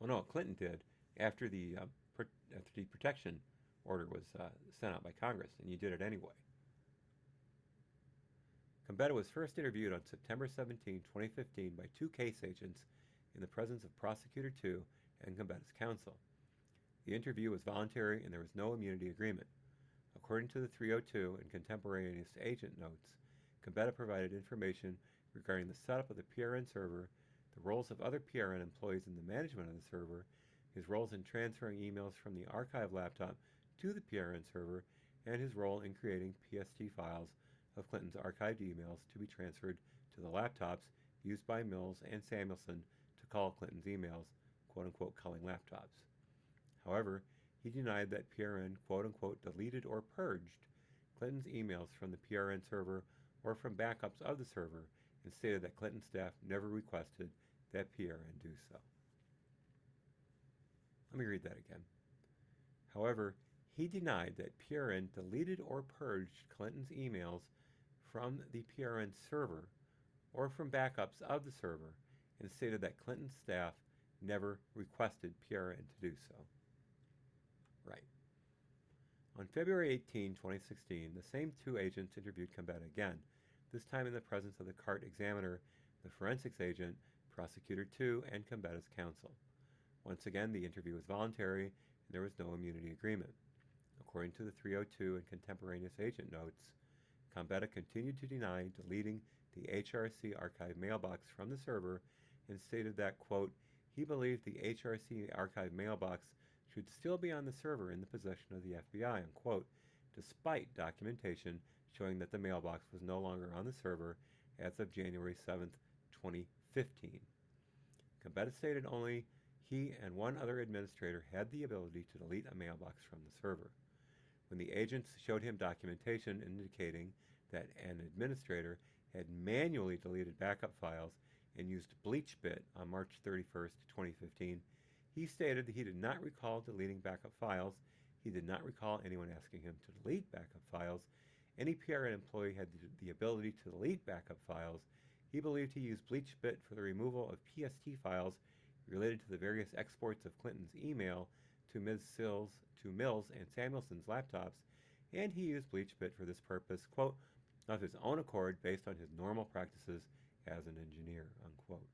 Well, no, Clinton did after after the protection order was sent out by Congress, and you did it anyway. Gambetta was first interviewed on September 17, 2015 by two case agents in the presence of Prosecutor 2 and Gambetta's counsel. The interview was voluntary and there was no immunity agreement. According to the 302 and contemporaneous agent notes, Gambetta provided information regarding the setup of the PRN server, the roles of other PRN employees in the management of the server, his roles in transferring emails from the archive laptop to the PRN server, and his role in creating PST files of Clinton's archived emails to be transferred to the laptops used by Mills and Samuelson to call Clinton's emails, quote-unquote, calling laptops. However, he denied that PRN, quote-unquote, deleted or purged Clinton's emails from the PRN server or from backups of the server, and stated that Clinton staff never requested that PRN do so. Let me read that again. However, he denied that PRN deleted or purged Clinton's emails from the PRN server or from backups of the server, and stated that Clinton's staff never requested PRN to do so. Right. On February 18, 2016, the same two agents interviewed Gambetta again, this time in the presence of the CART examiner, the forensics agent, Prosecutor 2, and Gambetta's counsel. Once again, the interview was voluntary, and there was no immunity agreement. According to the 302 and contemporaneous agent notes, Gambetta continued to deny deleting the HRC archive mailbox from the server and stated that, quote, he believed the HRC archive mailbox should still be on the server in the possession of the FBI, unquote, despite documentation showing that the mailbox was no longer on the server as of January 7, 2015. Gambetta stated only he and one other administrator had the ability to delete a mailbox from the server. When the agents showed him documentation indicating that an administrator had manually deleted backup files and used BleachBit on March 31, 2015, he stated that he did not recall deleting backup files, he did not recall anyone asking him to delete backup files, any PRN employee had the ability to delete backup files, he believed he used BleachBit for the removal of PST files related to the various exports of Clinton's email to Mills and Samuelson's laptops, and he used BleachBit for this purpose, quote, of his own accord based on his normal practices as an engineer, unquote.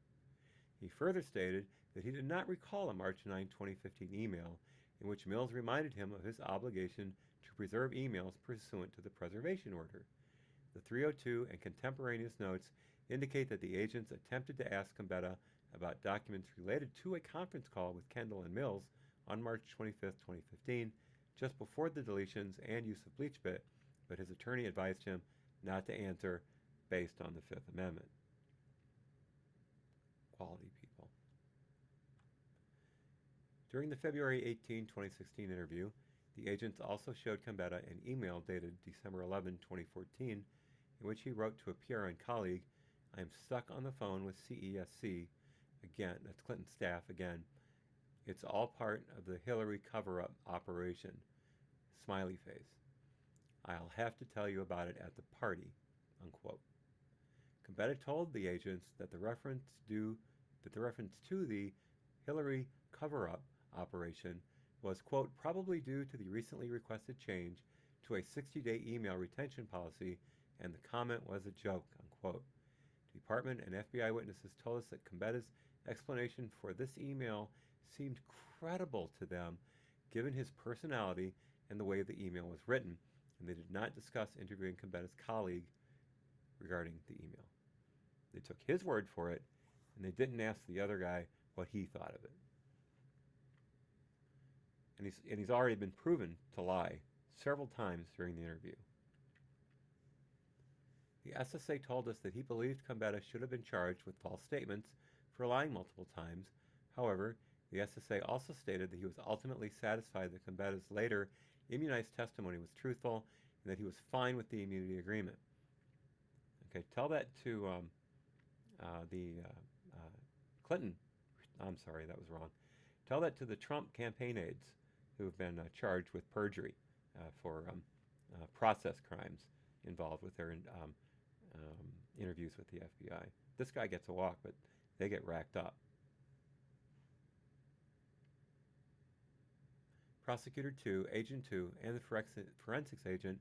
He further stated that he did not recall a March 9, 2015 email in which Mills reminded him of his obligation to preserve emails pursuant to the preservation order. The 302 and contemporaneous notes indicate that the agents attempted to ask Gambetta about documents related to a conference call with Kendall and Mills on March 25, 2015, just before the deletions and use of BleachBit, but his attorney advised him not to answer based on the Fifth Amendment. Quality people. During the February 18, 2016 interview, the agents also showed Gambetta an email dated December 11, 2014, in which he wrote to a PRN colleague, I am stuck on the phone with CESC, again, that's Clinton staff again. It's all part of the Hillary cover-up operation. Smiley face. I'll have to tell you about it at the party, unquote. Gambetta told the agents that the reference to the Hillary cover-up operation was, quote, probably due to the recently requested change to a 60-day email retention policy, and the comment was a joke, unquote. Department and FBI witnesses told us that Gambetta's explanation for this email seemed credible to them, given his personality and the way the email was written, and they did not discuss interviewing Gambetta's colleague regarding the email. They took his word for it, and they didn't ask the other guy what he thought of it. And he's already been proven to lie several times during the interview. The SSA told us that he believed Gambetta should have been charged with false statements for lying multiple times. However, the SSA also stated that he was ultimately satisfied that Gambetta's later immunized testimony was truthful and that he was fine with the immunity agreement. Okay, tell that to Clinton. I'm sorry, that was wrong. Tell that to the Trump campaign aides who have been charged with perjury for process crimes involved with their interviews with the FBI. This guy gets a walk, but they get racked up. Prosecutor 2, Agent 2, and the forensics agent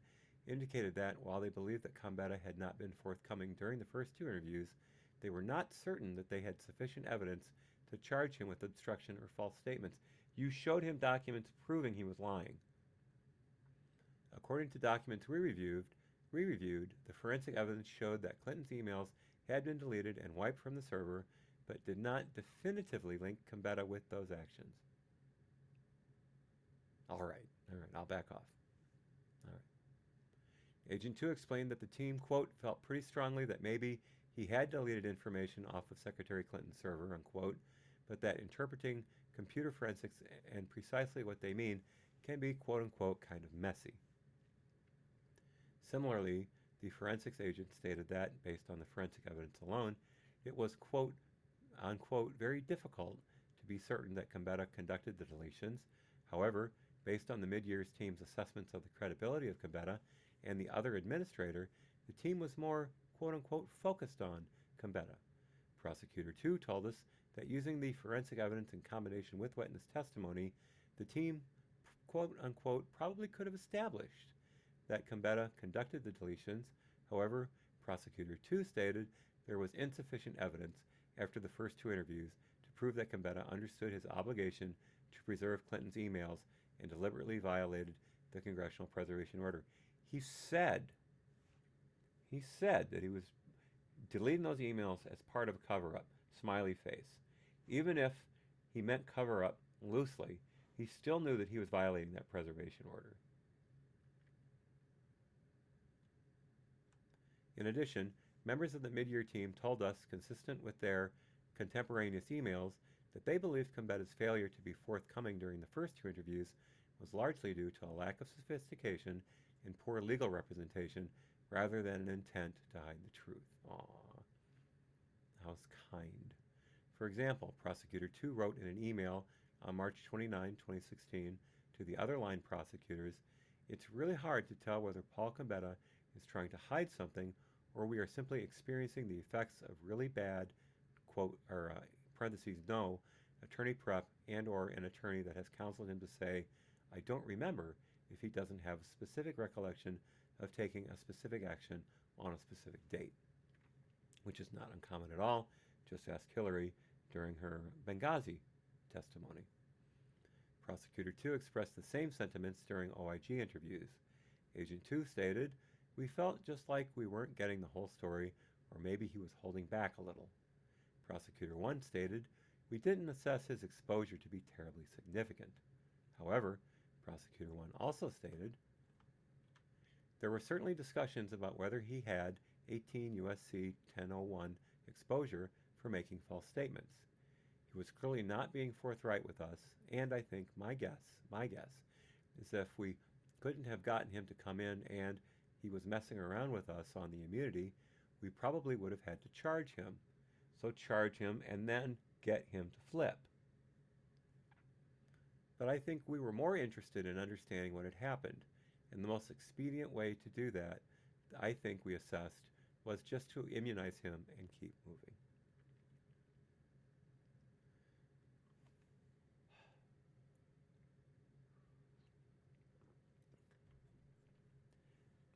indicated that while they believed that Gambetta had not been forthcoming during the first two interviews, they were not certain that they had sufficient evidence to charge him with obstruction or false statements. You showed him documents proving he was lying. According to documents we reviewed, the forensic evidence showed that Clinton's emails had been deleted and wiped from the server, but did not definitively link Gambetta with those actions. All right, I'll back off. All right. Agent 2 explained that the team, quote, felt pretty strongly that maybe he had deleted information off of Secretary Clinton's server, unquote, but that interpreting computer forensics and precisely what they mean can be, quote unquote, kind of messy. Similarly, the forensics agent stated that, based on the forensic evidence alone, it was, quote, unquote, very difficult to be certain that Gambetta conducted the deletions. However, based on the Midyear's team's assessments of the credibility of Gambetta and the other administrator, the team was more, quote-unquote, focused on Gambetta. Prosecutor 2 told us that using the forensic evidence in combination with witness testimony, the team, quote-unquote, probably could have established that Gambetta conducted the deletions. However, Prosecutor 2 stated there was insufficient evidence after the first two interviews to prove that Gambetta understood his obligation to preserve Clinton's emails and deliberately violated the Congressional Preservation Order. He said that he was deleting those emails as part of a cover-up, smiley face. Even if he meant cover-up loosely, he still knew that he was violating that preservation order. In addition, members of the Midyear team told us, consistent with their contemporaneous emails, that they believed Gambetta's failure to be forthcoming during the first two interviews was largely due to a lack of sophistication and poor legal representation rather than an intent to hide the truth. Aww. How's kind. For example, Prosecutor 2 wrote in an email on March 29, 2016 to the other line prosecutors, "It's really hard to tell whether Paul Gambetta is trying to hide something or we are simply experiencing the effects of really bad, quote, or parentheses, no, attorney prep and or an attorney that has counseled him to say, I don't remember if he doesn't have a specific recollection of taking a specific action on a specific date," which is not uncommon at all. Just ask Hillary during her Benghazi testimony. Prosecutor 2 expressed the same sentiments during OIG interviews. Agent 2 stated, "We felt just like we weren't getting the whole story, or maybe he was holding back a little." Prosecutor 1 stated, "We didn't assess his exposure to be terribly significant." However, Prosecutor 1 also stated, "There were certainly discussions about whether he had 18 U.S.C. 1001 exposure for making false statements. He was clearly not being forthright with us, and I think my guess is if we couldn't have gotten him to come in and he was messing around with us on the immunity, we probably would have had to charge him. So charge him and then get him to flip. But I think we were more interested in understanding what had happened, and the most expedient way to do that, I think we assessed, was just to immunize him and keep moving."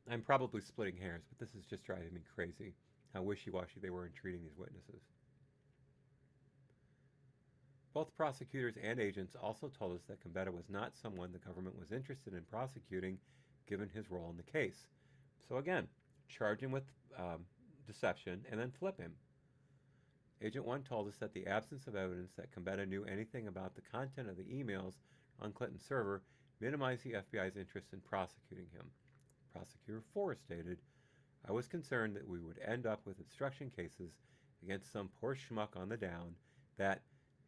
I'm probably splitting hairs, but this is just driving me crazy, how wishy-washy they were in treating these witnesses. Both prosecutors and agents also told us that Gambetta was not someone the government was interested in prosecuting given his role in the case. So again, charge him with deception and then flip him. Agent 1 told us that the absence of evidence that Gambetta knew anything about the content of the emails on Clinton's server minimized the FBI's interest in prosecuting him. Prosecutor 4 stated, "I was concerned that we would end up with obstruction cases against some poor schmuck on the down that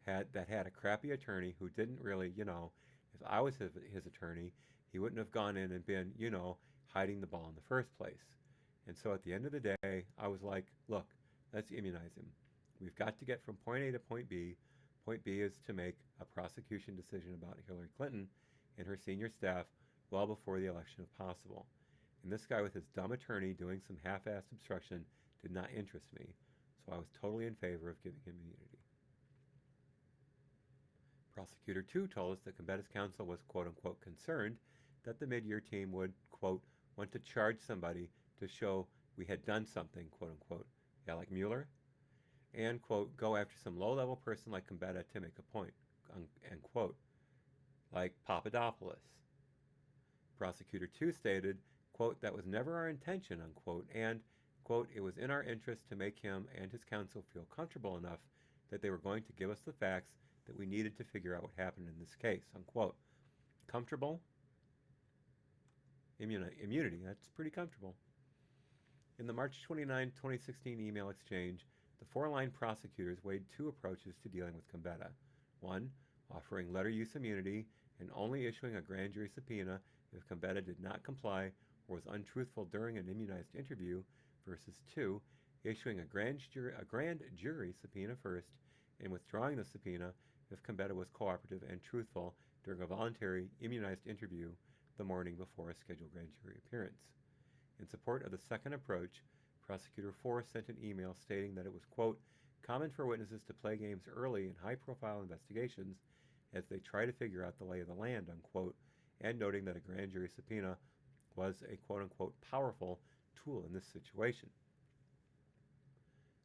had a crappy attorney who didn't really, if I was his attorney, he wouldn't have gone in and been, hiding the ball in the first place." And so at the end of the day, I was like, look, let's immunize him. We've got to get from point A to point B. Point B is to make a prosecution decision about Hillary Clinton and her senior staff well before the election if possible. And this guy with his dumb attorney doing some half-assed obstruction did not interest me, so I was totally in favor of giving him immunity. Prosecutor 2 told us that Combetta's counsel was quote-unquote concerned that the mid-year team would, quote, want to charge somebody to show we had done something, quote-unquote, yeah, like Mueller, and, quote, go after some low-level person like Combetta to make a point, end quote, like Papadopoulos. Prosecutor 2 stated, quote, that was never our intention, unquote, and, quote, it was in our interest to make him and his counsel feel comfortable enough that they were going to give us the facts that we needed to figure out what happened in this case, unquote. Comfortable? Immunity, that's pretty comfortable. In the March 29, 2016 email exchange, the four-line prosecutors weighed two approaches to dealing with Combetta. One, offering letter use immunity and only issuing a grand jury subpoena if Combetta did not comply or was untruthful during an immunized interview, versus two, issuing a grand jury subpoena first and withdrawing the subpoena if Combetta was cooperative and truthful during a voluntary immunized interview the morning before a scheduled grand jury appearance. In support of the second approach, Prosecutor 4 sent an email stating that it was, quote, common for witnesses to play games early in high-profile investigations as they try to figure out the lay of the land, unquote, and noting that a grand jury subpoena was a quote-unquote powerful tool in this situation.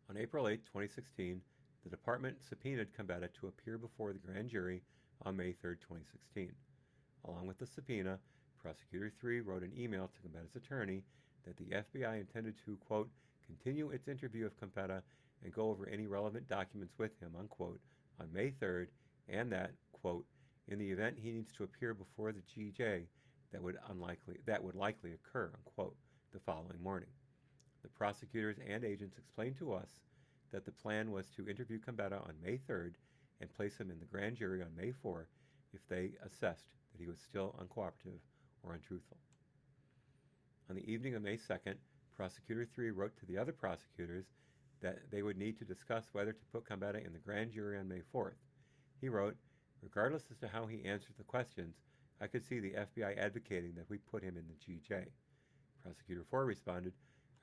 On April 8, 2016, the department subpoenaed Combetta to appear before the grand jury on May 3, 2016. Along with the subpoena, Prosecutor 3 wrote an email to Combetta's attorney that the FBI intended to, quote, continue its interview of Combetta and go over any relevant documents with him, unquote, on May 3rd, and that, quote, in the event he needs to appear before the GJ, that would likely occur, unquote, the following morning. The prosecutors and agents explained to us that the plan was to interview Combetta on May 3rd and place him in the grand jury on May 4 if they assessed that he was still uncooperative or untruthful. On the evening of May 2nd, Prosecutor 3 wrote to the other prosecutors that they would need to discuss whether to put Combetta in the grand jury on May 4th. He wrote, regardless as to how he answered the questions, I could see the FBI advocating that we put him in the GJ. Prosecutor 4 responded,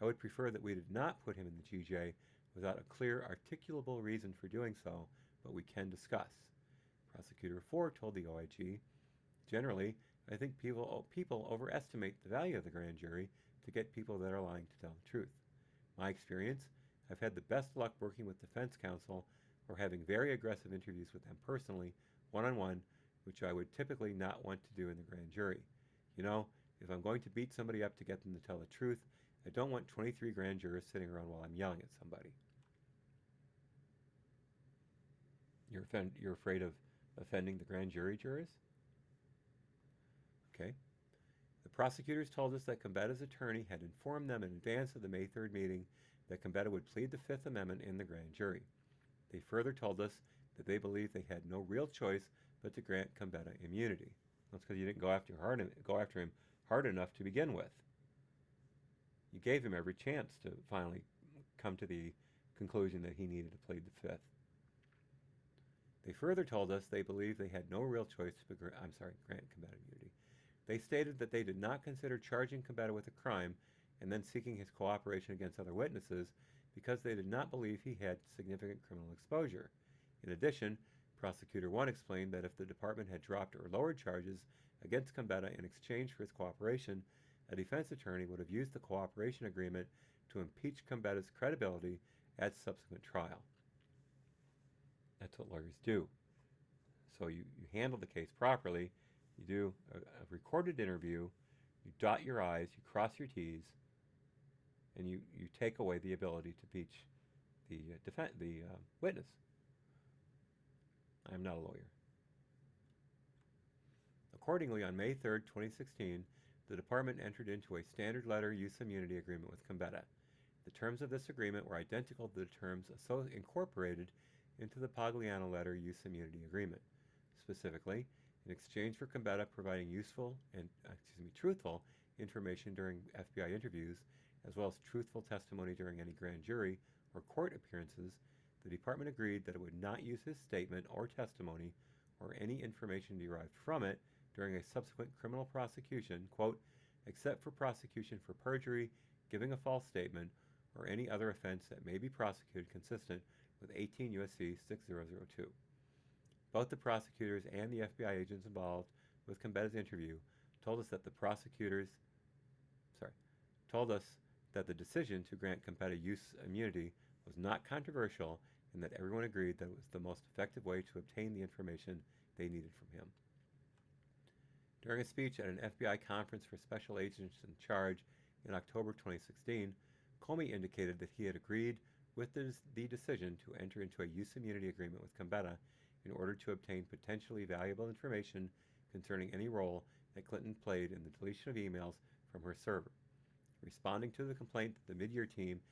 I would prefer that we did not put him in the GJ without a clear, articulable reason for doing so, but we can discuss. Prosecutor 4 told the OIG, generally, I think people overestimate the value of the grand jury to get people that are lying to tell the truth. My experience, I've had the best luck working with defense counsel or having very aggressive interviews with them personally, one-on-one, which I would typically not want to do in the grand jury. You know, if I'm going to beat somebody up to get them to tell the truth, I don't want 23 grand jurors sitting around while I'm yelling at somebody. You're afraid of offending the grand jury jurors? Okay. The prosecutors told us that Combetta's attorney had informed them in advance of the May 3rd meeting that Combetta would plead the Fifth Amendment in the grand jury. They further told us that they believed they had no real choice but to grant Combetta immunity. That's because you didn't go after him hard enough to begin with. You gave him every chance to finally come to the conclusion that he needed to plead the Fifth. They further told us they believed they had no real choice to grant Combetta immunity. They stated that they did not consider charging Combetta with a crime and then seeking his cooperation against other witnesses because they did not believe he had significant criminal exposure. In addition, Prosecutor 1 explained that if the department had dropped or lowered charges against Combetta in exchange for his cooperation, a defense attorney would have used the cooperation agreement to impeach Combetta's credibility at subsequent trial. That's what lawyers do. So you handle the case properly, you do a recorded interview, you dot your I's, you cross your T's, and you take away the ability to impeach the witness. I am not a lawyer. Accordingly, on May 3rd, 2016, the department entered into a standard letter use immunity agreement with Combetta. The terms of this agreement were identical to the terms incorporated into the Pagliano letter use immunity agreement. Specifically, in exchange for Combetta providing truthful information during FBI interviews, as well as truthful testimony during any grand jury or court appearances, the department agreed that it would not use his statement or testimony or any information derived from it during a subsequent criminal prosecution, quote, except for prosecution for perjury, giving a false statement, or any other offense that may be prosecuted consistent with 18 U.S.C. 6002. Both the prosecutors and the FBI agents involved with Combetta's interview told us that the decision to grant Combetta use immunity was not controversial and that everyone agreed that it was the most effective way to obtain the information they needed from him. During a speech at an FBI conference for special agents in charge in October 2016, Comey indicated that he had agreed with the decision to enter into a use immunity agreement with Combetta in order to obtain potentially valuable information concerning any role that Clinton played in the deletion of emails from her server. Responding to the complaint that the Midyear team